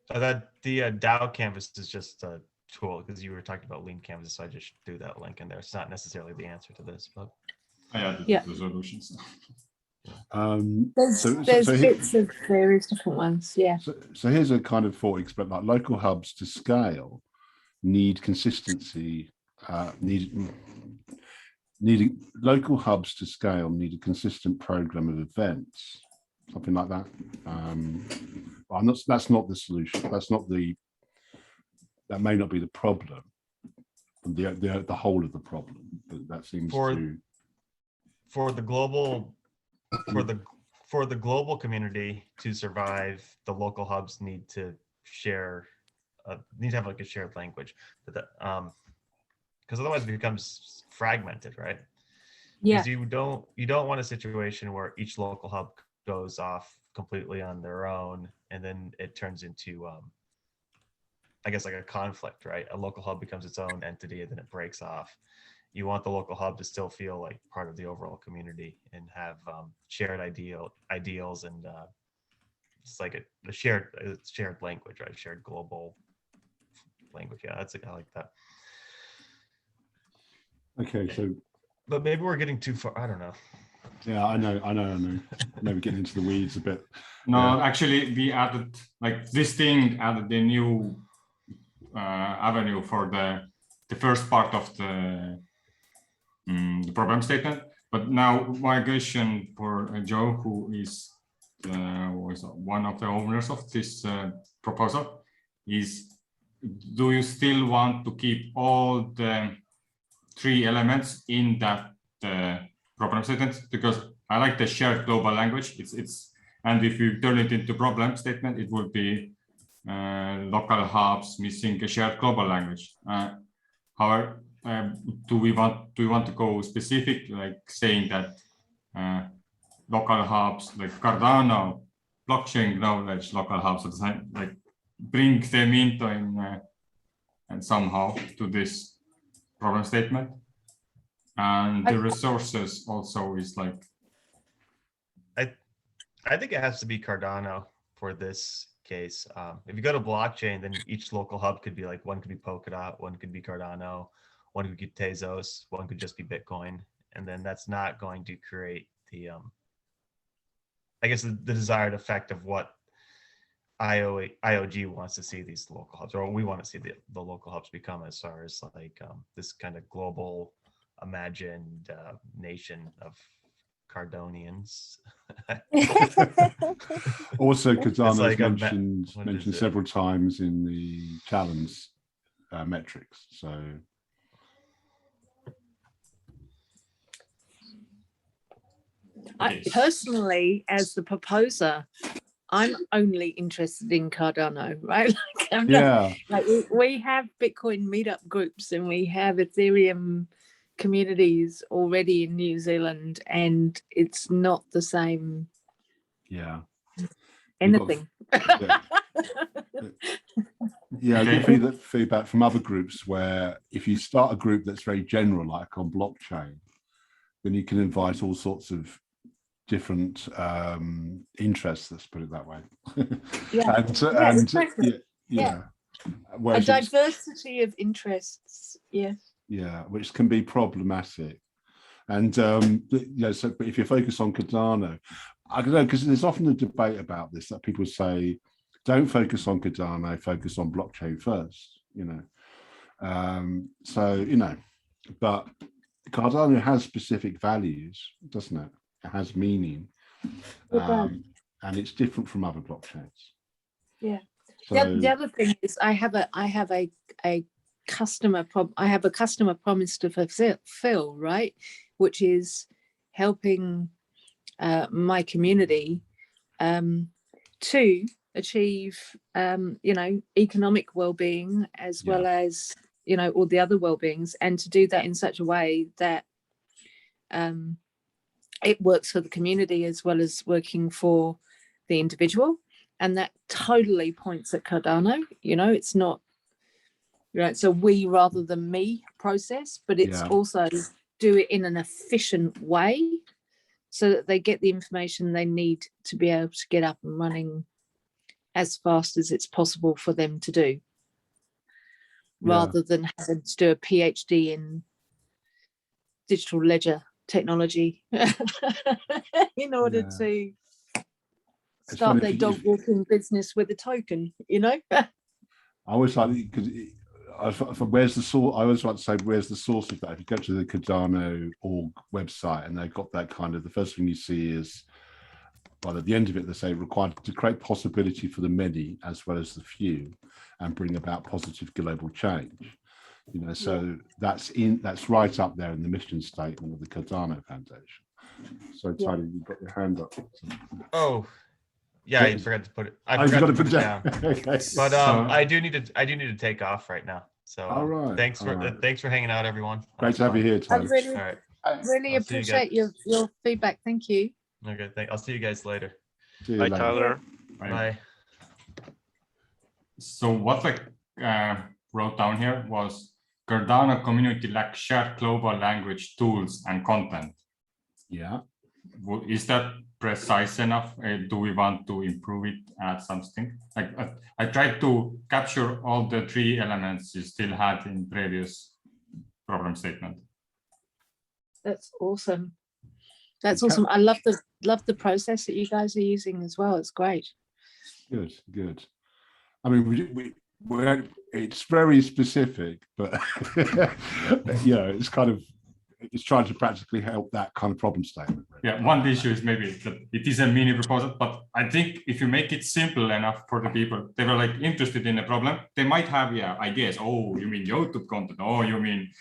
That the DAO canvas is just a tool, because you were talking about lean canvas, so I just threw that link in there. It's not necessarily the answer to this, but I added the solutions. There's bits of various different ones, yeah. So here's a kind of thought experiment: like local hubs to scale need consistency. Local hubs to scale need a consistent program of events, something like that. That's not the solution. That may not be the problem. The whole of the problem. But that seems for the global community to survive, the local hubs need to have like a shared language, but because otherwise it becomes fragmented, right? Yeah. You don't want a situation where each local hub goes off completely on their own, and then it turns into I guess like a conflict, right? A local hub becomes its own entity and then it breaks off. You want the local hub to still feel like part of the overall community and have shared ideals, and it's like a shared language, right? Shared global language. Yeah, I like that. Okay, so. But maybe we're getting too far. I don't know. Yeah, I know. Maybe getting into the weeds a bit. No, actually, we added this thing added the new avenue for the first part of the problem statement. But now my question for Joe, who was one of the owners of this proposal, is: do you still want to keep all the 3 elements in that problem statement? Because I like the shared global language. And if you turn it into problem statement, it would be local hubs missing a shared global language. However, do we want to go specific, like saying that local hubs like Cardano, blockchain knowledge, local hubs, like bring them into and somehow to this problem statement? And the resources also is like. I think it has to be Cardano for this case. If you go to blockchain, then each local hub could be like, one could be Polkadot, one could be Cardano, one could be Tezos, one could just be Bitcoin. And then that's not going to create the, I guess the desired effect of what IOG wants to see these local hubs, or we want to see the local hubs become, as far as like this kind of global imagined nation of Cardonians. Also, Cardano like mentioned several times in the challenge metrics. So I personally, as the proposer, I'm only interested in Cardano, right? Like, I'm not, like we have Bitcoin meetup groups and we have Ethereum communities already in New Zealand, and it's not the same. Yeah. Anything. Yeah, I get feedback from other groups where if you start a group that's very general, like on blockchain, then you can invite all sorts of different interests, let's put it that way. A diversity of interests, yes. Yeah, which can be problematic. And so but if you focus on Cardano, I don't know, because there's often a debate about this, that people say, don't focus on Cardano, focus on blockchain first, but Cardano has specific values, doesn't it? It has meaning, and it's different from other blockchains. Yeah. So, the other thing is, I have a customer promise to fulfill, right? Which is helping my community to achieve, economic well-being as well as, all the other well-beings, and to do that in such a way that it works for the community as well as working for the individual. And that totally points at Cardano. It's not, it's a we rather than me process, but it's also do it in an efficient way so that they get the information they need to be able to get up and running as fast as it's possible for them to do, rather than having to do a PhD in digital ledger technology in order to start their dog walking business with a token, I always like, because where's the source? I always like to say, where's the source of that? If you go to the Cardano.org website and they've got that kind of, the first thing you see is, well, at the end of it, they say required to create possibility for the many as well as the few and bring about positive global change. So that's right up there in the mission statement of the Cardano Foundation. So Tony, you've got your hand up. Oh, yeah, I forgot to put it. I forgot to put it down. Okay. But I do need to take off right now. So all right. Thanks for hanging out, everyone. Great to have you here, Tony. I really appreciate your feedback. Thank you. Okay, I'll see you guys later. Bye, Tyler. Bye. So what I wrote down here was Cardano community lacks shared global language, tools, and content. Yeah. Is that precise enough? Do we want to improve it, add something? I tried to capture all the 3 elements you still had in previous problem statement. That's awesome. That's awesome. I love the process that you guys are using as well. It's great. Good. I mean, it's very specific, but it's kind of, it's trying to practically help that kind of problem statement. Right? Yeah, one issue is maybe that it is a mini proposal, but I think if you make it simple enough for the people, they were interested in a problem, they might have ideas. Oh, you mean YouTube content? Oh, you mean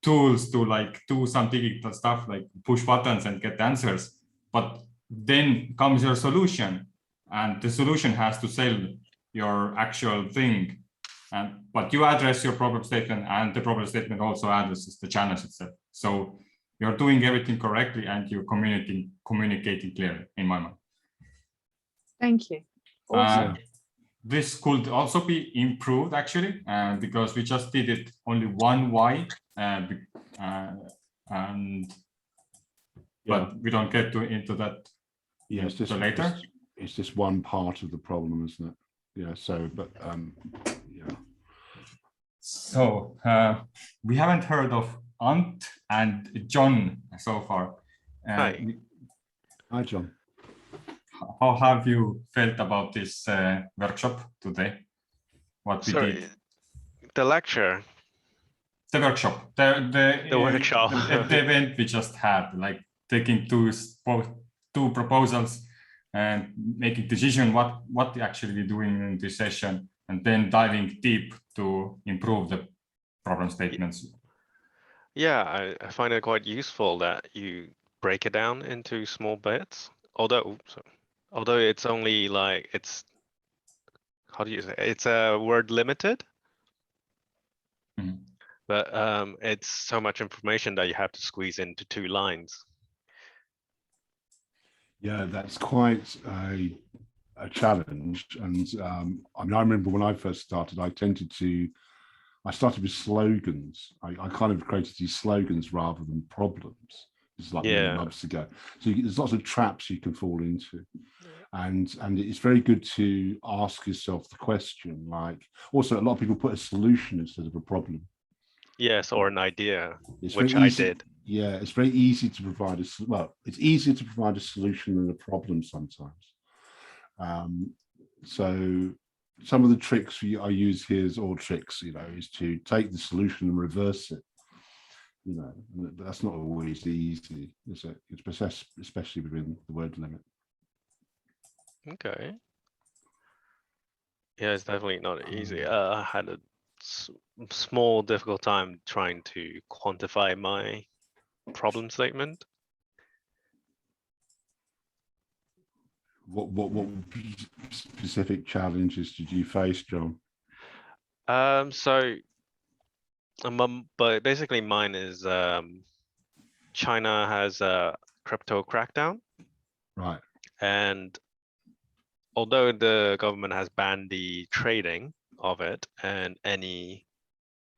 tools to do some digital stuff like push buttons and get answers. But then comes your solution, and the solution has to sell your actual thing. But you address your problem statement, and the problem statement also addresses the challenge itself. So you're doing everything correctly, and you're communicating clearly, in my mind. Thank you. Awesome. This could also be improved, actually, because we just did it only one way, but we don't get into that later. It's just one part of the problem, isn't it? Yeah. So, but So we haven't heard of Ant and Jon so far. Hi, Jon. How have you felt about this workshop today? What we did? The lecture. The workshop. The workshop. the event we just had, taking two proposals and making decision what actually we're doing in this session, and then diving deep to improve the problem statements. Yeah, I find it quite useful that you break it down into small bits. Although, Although it's only like how do you say? It's a word limited. Mhm. But it's so much information that you have to squeeze into 2 lines. Yeah, that's quite a challenge. And I mean, I remember when I first started, I started with slogans. I kind of created these slogans rather than problems. This is like many months ago. So there's lots of traps you can fall into. And it's very good to ask yourself the question, like, also a lot of people put a solution instead of a problem. Yes, or an idea, It's which very I easy. did. Yeah, it's very easy to provide it's easier to provide a solution than a problem sometimes. So some of the tricks I use here is is to take the solution and reverse it. But that's not always easy, is it? Especially within the word limit. Okay. Yeah, it's definitely not easy. I had a small difficult time trying to quantify my problem statement. What specific challenges did you face, John? But basically mine is China has a crypto crackdown. Right. And although the government has banned the trading of it and any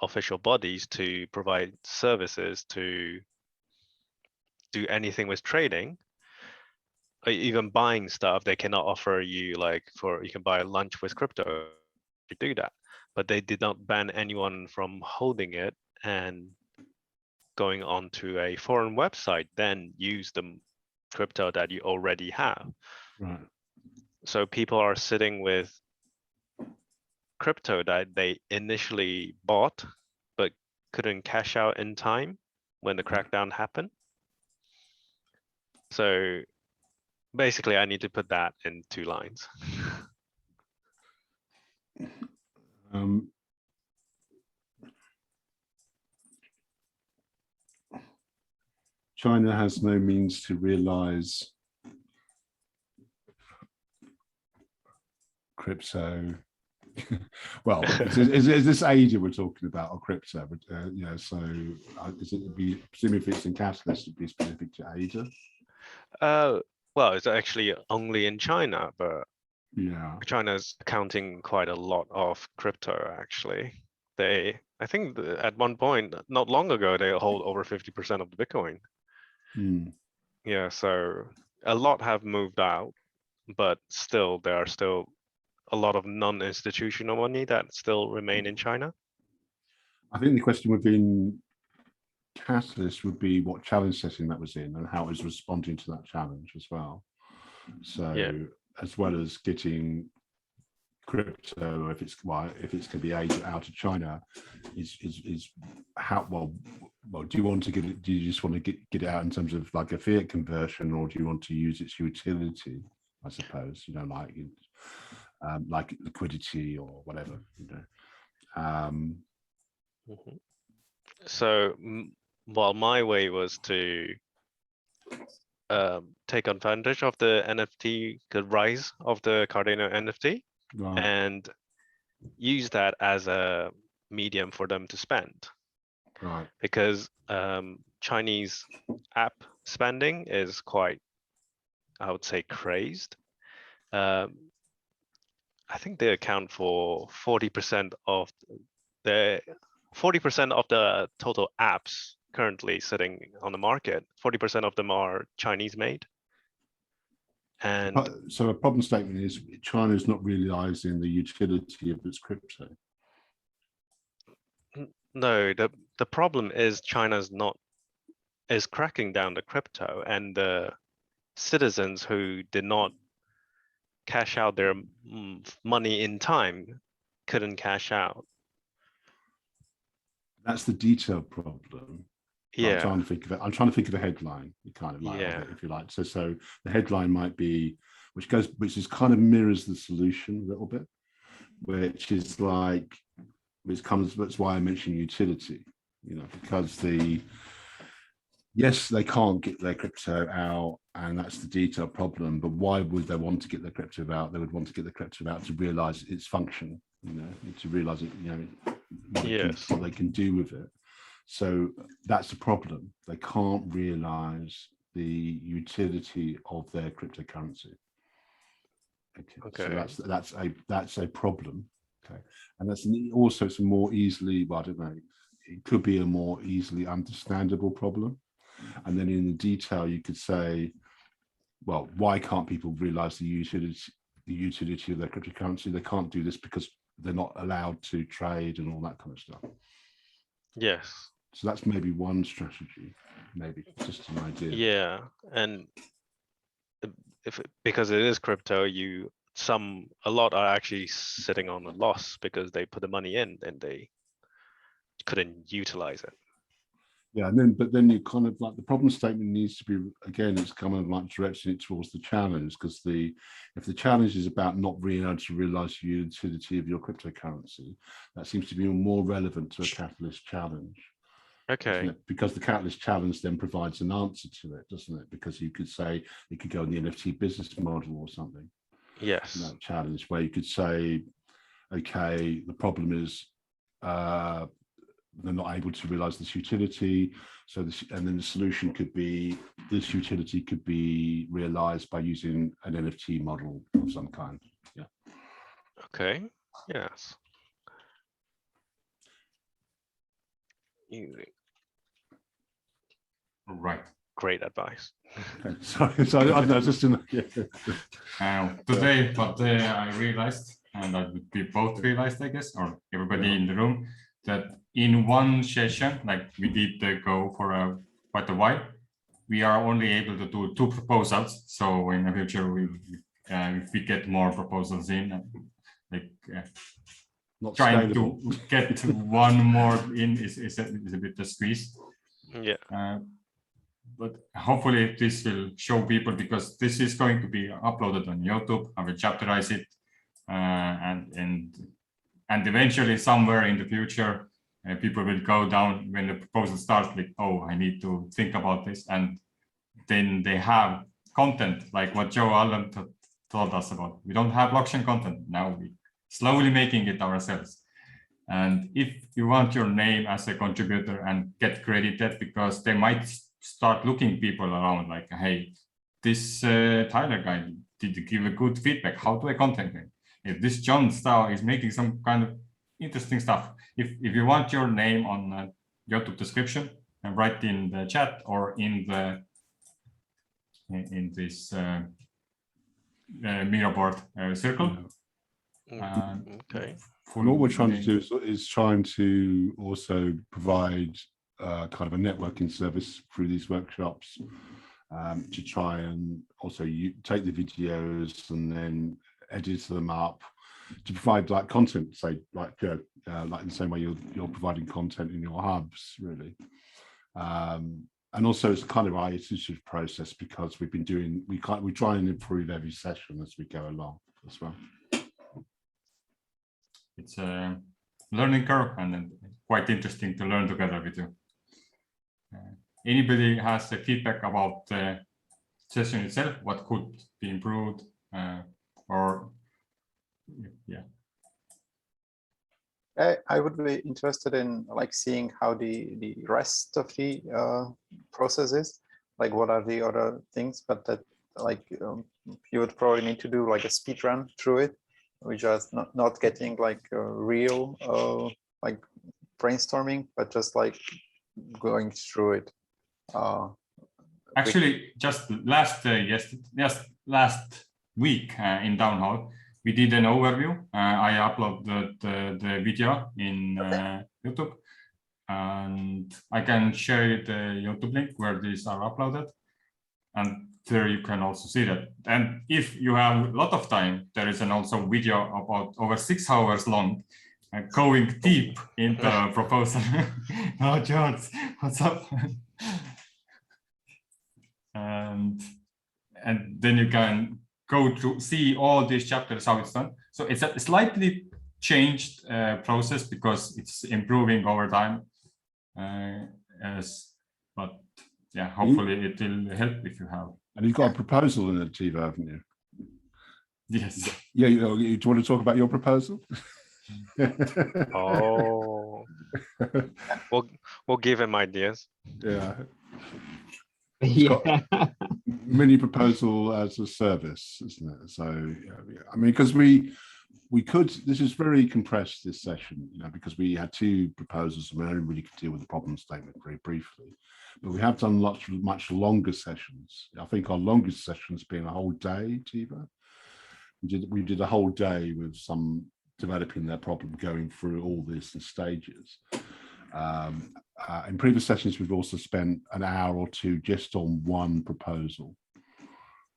official bodies to provide services to do anything with trading, or even buying stuff, they cannot offer you you can buy lunch with crypto to do that. But they did not ban anyone from holding it and going onto a foreign website, then use the crypto that you already have. Right. So people are sitting with crypto that they initially bought, but couldn't cash out in time when the crackdown happened. So basically I need to put that in 2 lines. China has no means to realize crypto. Well, is this ADA we're talking about, or crypto? But so presuming if it's in Catalyst, it'd be specific to ADA. Well, it's actually only in China, but yeah, China's accounting quite a lot of crypto. Actually, I think at one point, not long ago, they hold over 50% of the Bitcoin. Yeah, so a lot have moved out, but still there are still a lot of non-institutional money that still remain in China. I think the question within Catalyst would be what challenge setting that was in and how it was responding to that challenge as well. So as well as getting crypto, if it's going to be out of China, is how well do you want to get it? Do you just want to get it out in terms of like a fiat conversion, or do you want to use its utility? I suppose like liquidity or whatever. So, well, my way was to take advantage of the NFT, the rise of the Cardano NFT, and use that as a medium for them to spend. Right. Because Chinese app spending is quite, I would say, crazed. I think they account for 40% of the total apps currently sitting on the market. 40% of them are Chinese made. And so a problem statement is China is not realizing the utility of its crypto. No, the problem is China's is cracking down the crypto, and the citizens who did not cash out their money in time couldn't cash out. That's the detailed problem. Yeah, I'm trying to think of it. I'm trying to think of a headline, kind of like of it, if you like. So the headline might be, which is kind of mirrors the solution a little bit, which is like, that's why I mentioned utility. Because Yes, they can't get their crypto out, and that's the detailed problem. But why would they want to get their crypto out? They would want to get the crypto out to realize its function, to realize it, what they can do with it. So that's the problem. They can't realize the utility of their cryptocurrency. Okay. So that's a problem. Okay, and that's also it's a more easily, well, I don't know, it could be a more easily understandable problem. And then in the detail, you could say, well, why can't people realize the utility of their cryptocurrency? They can't do this because they're not allowed to trade and all that kind of stuff. Yes. So that's maybe one strategy, maybe just an idea. Yeah, and because it is crypto, a lot are actually sitting on a loss because they put the money in and they couldn't utilize it. Yeah, but then you kind of like the problem statement needs to be, again, it's kind of like directing it towards the challenge, because if the challenge is about not being able to realize the utility of your cryptocurrency, that seems to be more relevant to a catalyst challenge. Okay. Because the catalyst challenge then provides an answer to it, doesn't it? Because you could say it could go in the NFT business model or something. Yes. That challenge where you could say, okay, the problem is they're not able to realize this utility. So and then the solution could be this utility could be realized by using an NFT model of some kind. Yeah. Okay. Yes. Easy. Right. Great advice. Okay. Sorry, I know, just today, but I realized, and that we both realized, I guess, or everybody in the room, that in one session, like we did go for quite a while, we are only able to do 2 proposals. So in the future, if we get more proposals in, not trying scalable. to get one more in is a bit of squeeze. Yeah. But hopefully this will show people, because this is going to be uploaded on YouTube. I will chapterize it, and eventually somewhere in the future, people will go down when the proposal starts, like, oh, I need to think about this, and then they have content like what Joe Allen told us about. We don't have blockchain content now. We slowly making it ourselves. And if you want your name as a contributor and get credited, because they might start looking people around like, hey, this Tyler guy did give a good feedback. How do I contact him? If this Jon T is making some kind of interesting stuff, if you want your name on YouTube description, and write in the chat or in this Miro board circle. Okay. And what we're trying to do is trying to also provide kind of a networking service through these workshops, to try and also take the videos and then edit them up to provide like content, say like in the same way you're providing content in your hubs, really. And also it's a kind of iterative process, because we try and improve every session as we go along as well. It's a learning curve, and quite interesting to learn together with you. Anybody has a feedback about the session itself? What could be improved, or yeah? I would be interested in like seeing how the rest of the process is, like what are the other things, but that like you would probably need to do like a speed run through it, which is not getting like a real like brainstorming, but just like going through it. Actually, just last week in Townhall, we did an overview. I uploaded the video in YouTube, and I can share the YouTube link where these are uploaded, and there you can also see that. And if you have a lot of time, there is an also video about over 6 hours long, going deep into the proposal. Oh, George, what's up? And then you can go to see all these chapters, how it's done. So it's a slightly changed process, because it's improving over time. But yeah, hopefully it will help if you have. And you've got a proposal in the Tevo, haven't you? Yes. Yeah, do you want to talk about your proposal? Oh, we'll give him ideas. Yeah. Yeah. Mini proposal as a service, isn't it? So yeah, I mean, because we could, this is very compressed, this session, you know, because we had 2 proposals and we only really could deal with the problem statement very briefly, but we have done much longer sessions. I think our longest session's been a whole day, Tevo. We did a whole day with some developing their problem, going through all this in stages. In previous sessions, we've also spent an hour or 2 just on one proposal,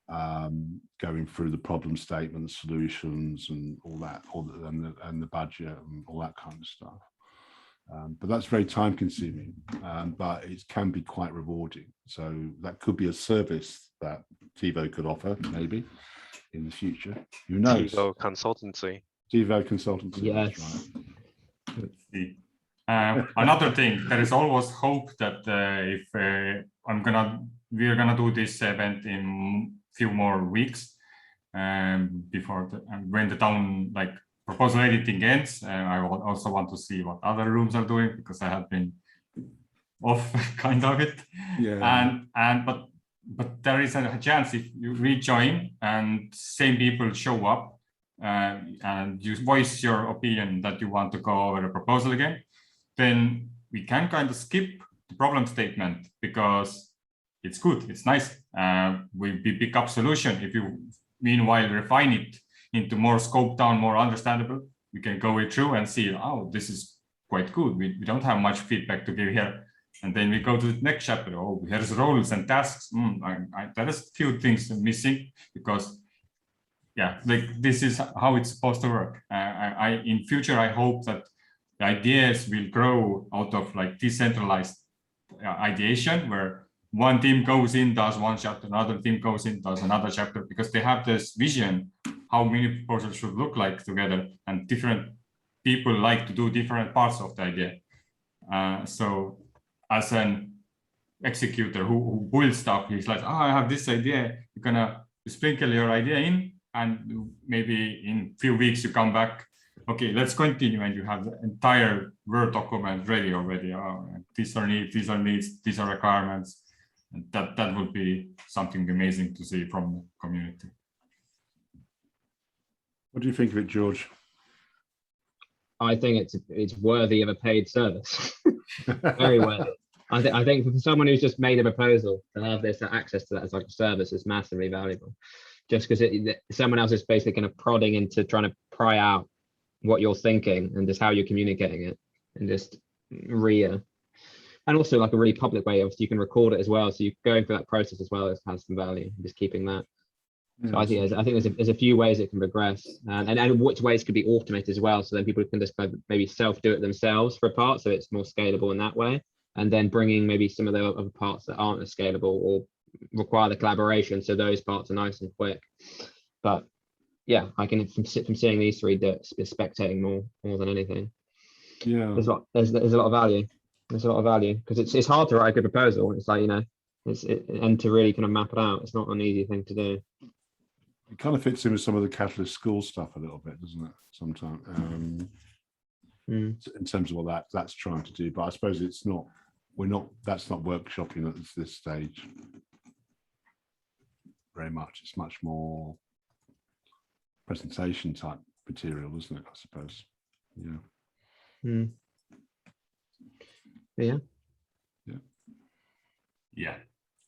going through the problem statement, the solutions, and all that, and the budget and all that kind of stuff. But that's very time consuming, but it can be quite rewarding. So that could be a service that Tevo could offer maybe in the future. Who knows? Tevo consultancy. Tevo consultancy. Yes. That's right. Let's see. Another thing, there is always hope that if we're gonna do this event in few more weeks before when the town proposal editing ends. I will also want to see what other rooms are doing, because I have been off kind of it. Yeah. But there is a chance if you rejoin and same people show up and you voice your opinion that you want to go over a proposal again, then we can kind of skip the problem statement, because it's good, it's nice. We pick up solution. If you meanwhile refine it into more scope down, more understandable, we can go it through and see, oh, this is quite good. We don't have much feedback to give here. And then we go to the next chapter. Oh, here's roles and tasks. There is a few things missing, because yeah, this is how it's supposed to work. In future, I hope that the ideas will grow out of decentralized ideation, where one team goes in, does one chapter, another team goes in, does another chapter, because they have this vision how many proposals should look like together, and different people like to do different parts of the idea. So as an executor who builds stuff, he's like, oh, I have this idea, you're gonna sprinkle your idea in, and maybe in a few weeks you come back, okay, let's continue, and you have the entire Word document ready already. These are needs, these are requirements. And that would be something amazing to see from the community. What do you think of it, George? I think it's worthy of a paid service. Very worthy. I think for someone who's just made a proposal, to have this access to that as like a service is massively valuable. Just because someone else is basically kind of prodding into trying to pry out what you're thinking and just how you're communicating it, and just and also like a really public way. Obviously, you can record it as well, so you're going through that process as well as has some value. Just keeping that. So I think there's a few ways it can progress, and which ways could be automated as well. So then people can just maybe self-do it themselves for a part, so it's more scalable in that way. And then bringing maybe some of the other parts that aren't as scalable or require the collaboration, so those parts are nice and quick. But yeah, I can from seeing these 3 spectating more than anything. Yeah, there's a lot of value. There's a lot of value, because it's hard to write a good proposal. It's like, and to really kind of map it out, it's not an easy thing to do. it kind of fits in with some of the Catalyst school stuff a little bit, doesn't it? Sometimes in terms of what that's trying to do. But I suppose it's not. That's not workshopping at this stage very much. It's much more presentation type material, isn't it? I suppose. Yeah. Yeah.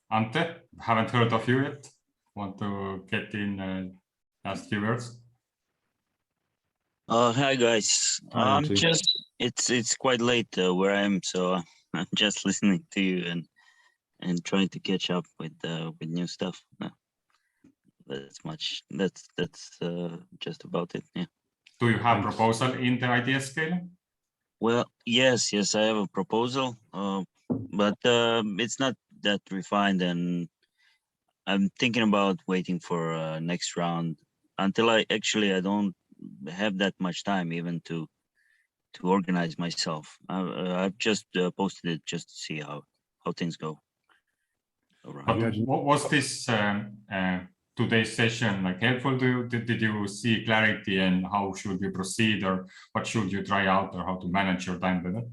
Ante, haven't heard of you yet. Want to get in last few words? Hi guys. Hi, It's quite late where I am, so I'm just listening to you and trying to catch up with new stuff. That's just about it. Yeah. Do you have proposal in the idea scale? Well, yes, I have a proposal, but it's not that refined, and I'm thinking about waiting for next round until I don't have that much time even to organize myself. I've just posted it just to see how things go. around. But what was this today's session like helpful to you? Did you see clarity and how should you proceed, or what should you try out, or how to manage your time better?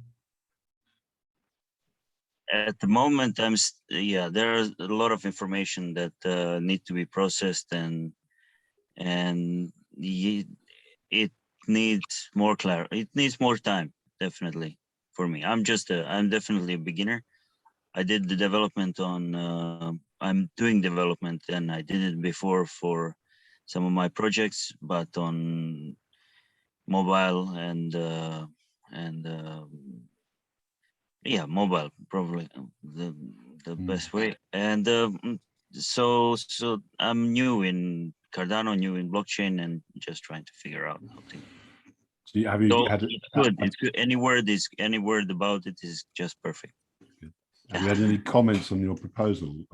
At the moment, there's a lot of information that need to be processed, and it needs more clarity. It needs more time, definitely, for me. I'm definitely a beginner. I did the development on. I'm doing development, and I did it before for some of my projects, but on mobile and mobile probably the best way. And so I'm new in Cardano, new in blockchain, and just trying to figure out how to. So have you had it's good. It's good. Any word about it is just perfect. Have you had any comments on your proposal?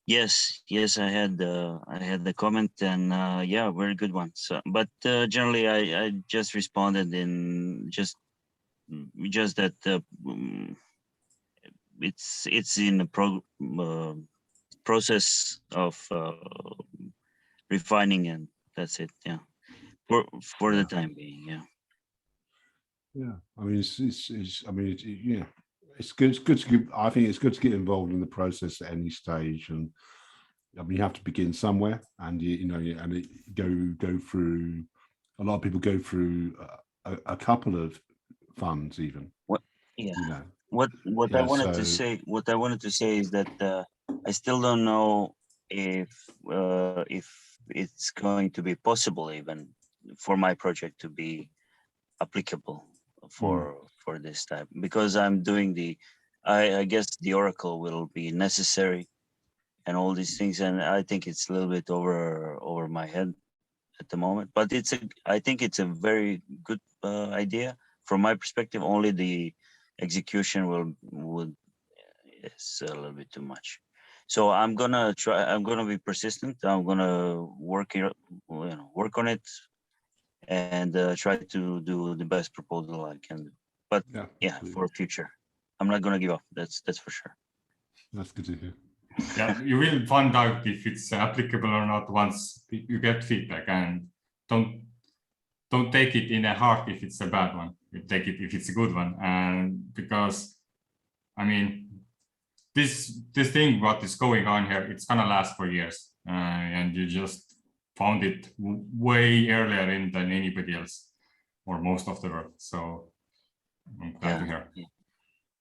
Yes, I had the comment, and very good one. So, but generally, I just responded in just that it's in the process of refining, and that's it. Yeah, for the time being. Yeah. Yeah, I mean, it's good to give. I think it's good to get involved in the process at any stage, and I mean, you have to begin somewhere, and go through. A lot of people go through a couple of funds, even. What I wanted to say is that I still don't know if it's going to be possible even for my project to be applicable for this type, because I'm doing I guess the Oracle will be necessary and all these things, and I think it's a little bit over my head at the moment, but I think it's a very good idea from my perspective. Only the execution is a little bit too much. So I'm gonna be persistent. I'm gonna work on it, and try to do the best proposal I can do. But for future, I'm not gonna give up. That's for sure. That's good to hear. Yeah, you will find out if it's applicable or not once you get feedback, and don't take it in a heart if it's a bad one. You take it if it's a good one, and because I mean this thing what is going on here, it's gonna last for years, and you just found it way earlier than anybody else or most of the world. So I'm glad to hear. Yeah.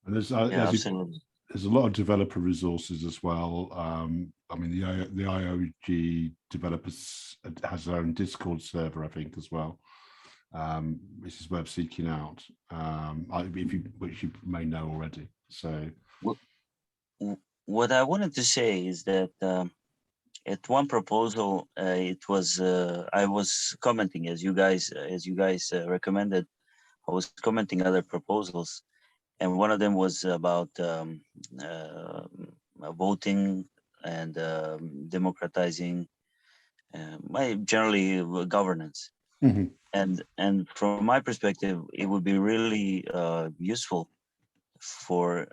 And there's a lot of developer resources as well. I mean, the IOG developers has their own Discord server, I think, as well, which is worth seeking out, which you may know already. So, what I wanted to say is that at one proposal, it was I was commenting as you guys recommended. I was commenting other proposals. And one of them was about voting and democratizing, generally governance. Mm-hmm. And from my perspective, it would be really useful for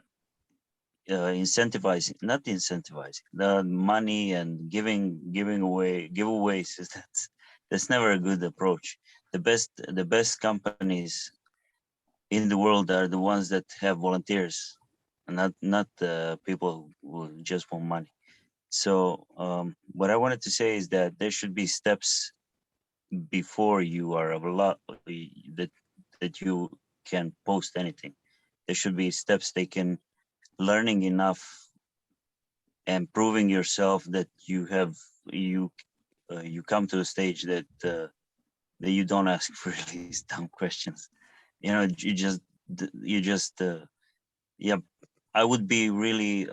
not incentivizing the money and giveaways. That's never a good approach. The best companies in the world are the ones that have volunteers, and not people who just want money. So what I wanted to say is that there should be steps before you are that you can post anything. There should be steps taken, learning enough and proving yourself that you come to a stage that you don't ask for really dumb questions. I would be really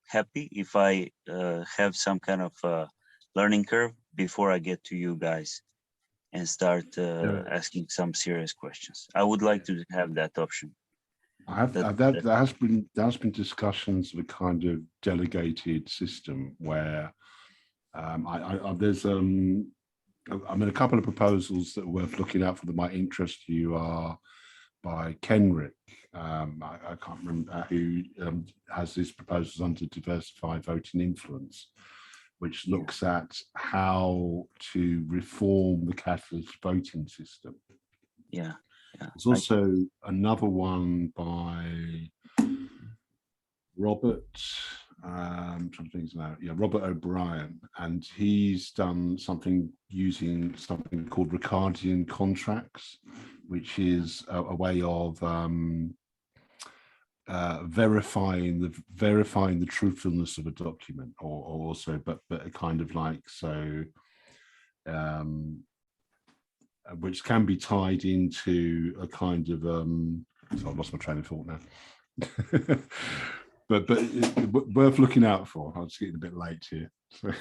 happy if I have some kind of learning curve before I get to you guys and start asking some serious questions. I would like to have that option. There has been discussions of a kind of delegated system where there's I mean, a couple of proposals that are worth looking at that might interest you are by Kenrick. I can't remember who has these proposals under diversified voting influence, which looks at how to reform the catalyst voting system. Yeah. There's also another one by Robert, trying to think now. Yeah, Robert O'Brien, and he's done something using something called Ricardian contracts, which is a way of verifying the truthfulness of a document, or also, but a kind of like so. Which can be tied into a kind of so I've lost my train of thought now. but worth looking out for. I was getting a bit late here. So.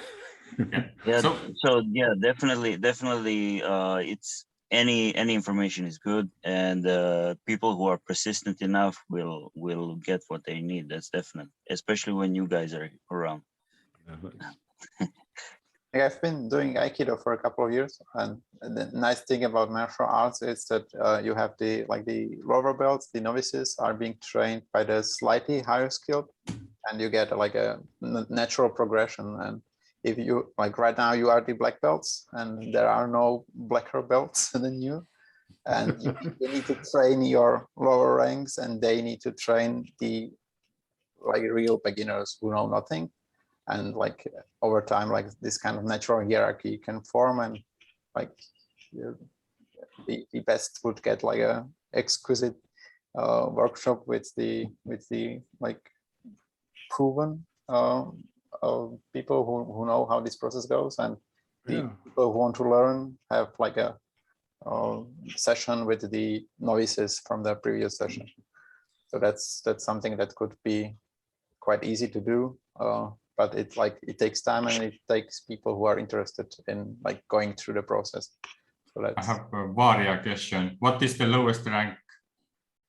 Yeah. So yeah, definitely. It's any information is good, and people who are persistent enough will get what they need. That's definite, especially when you guys are around. Yeah, I've been doing Aikido for a couple of years, and the nice thing about martial arts is that you have the lower belts, the novices are being trained by the slightly higher skilled, and you get like a natural progression. And if you like right now, you are the black belts, and there are no blacker belts than you, and you need to train your lower ranks, and they need to train the like real beginners who know nothing. And like over time, like this kind of natural hierarchy can form, and like the best would get like a exquisite workshop with the like proven people who know how this process goes, and the people who want to learn have like a session with the novices from the previous session. So that's something that could be quite easy to do. But it takes time, and it takes people who are interested in like going through the process. So I have a Varia question. What is the lowest rank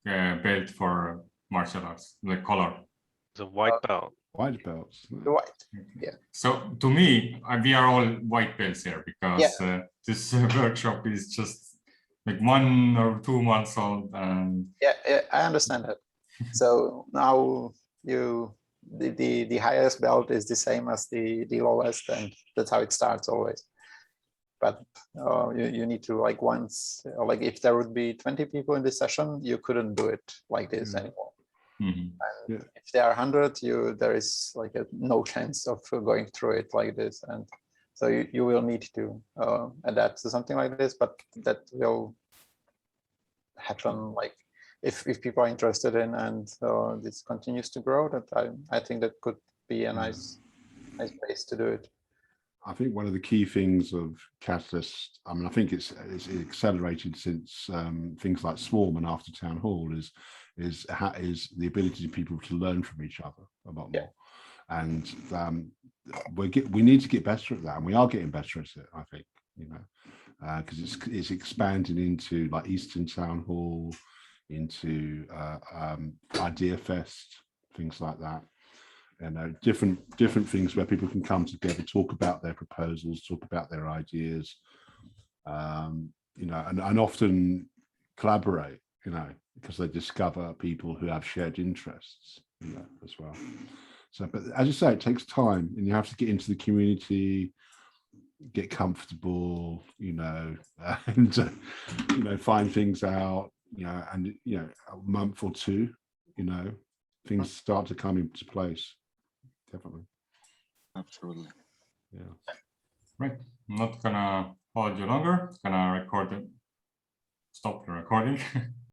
belt for martial arts? The color? The white belt. White belts. The white. Yeah. So to me, we are all white belts here, because this workshop is just like 1 or 2 months old. And yeah, I understand that. So now the highest belt is the same as the lowest, and that's how it starts always. But you need to like once, like if there would be 20 people in this session, you couldn't do it like this anymore. And if there are 100, there is like no chance of going through it like this, and so you will need to adapt to something like this. But that will happen like if people are interested in, and this continues to grow, that I think that could be a nice place to do it. I think one of the key things of Catalyst, I mean, I think it's accelerated since things like Swarm and after Town Hall is the ability of people to learn from each other a lot more. And we need to get better at that, and we are getting better at it, I think, you know, because it's expanding into like Eastern Town Hall, into Idea Fest, things like that. You know, different things where people can come together, talk about their proposals, talk about their ideas, you know, and often collaborate, you know, because they discover people who have shared interests, you know, as well. So, but as you say, it takes time, and you have to get into the community, get comfortable, you know, and you know, find things out, you know, and you know, a month or two, you know, things start to come into place. Definitely. Absolutely. Yeah. Right. I'm not gonna hold you longer. Gonna record it. Stop the recording.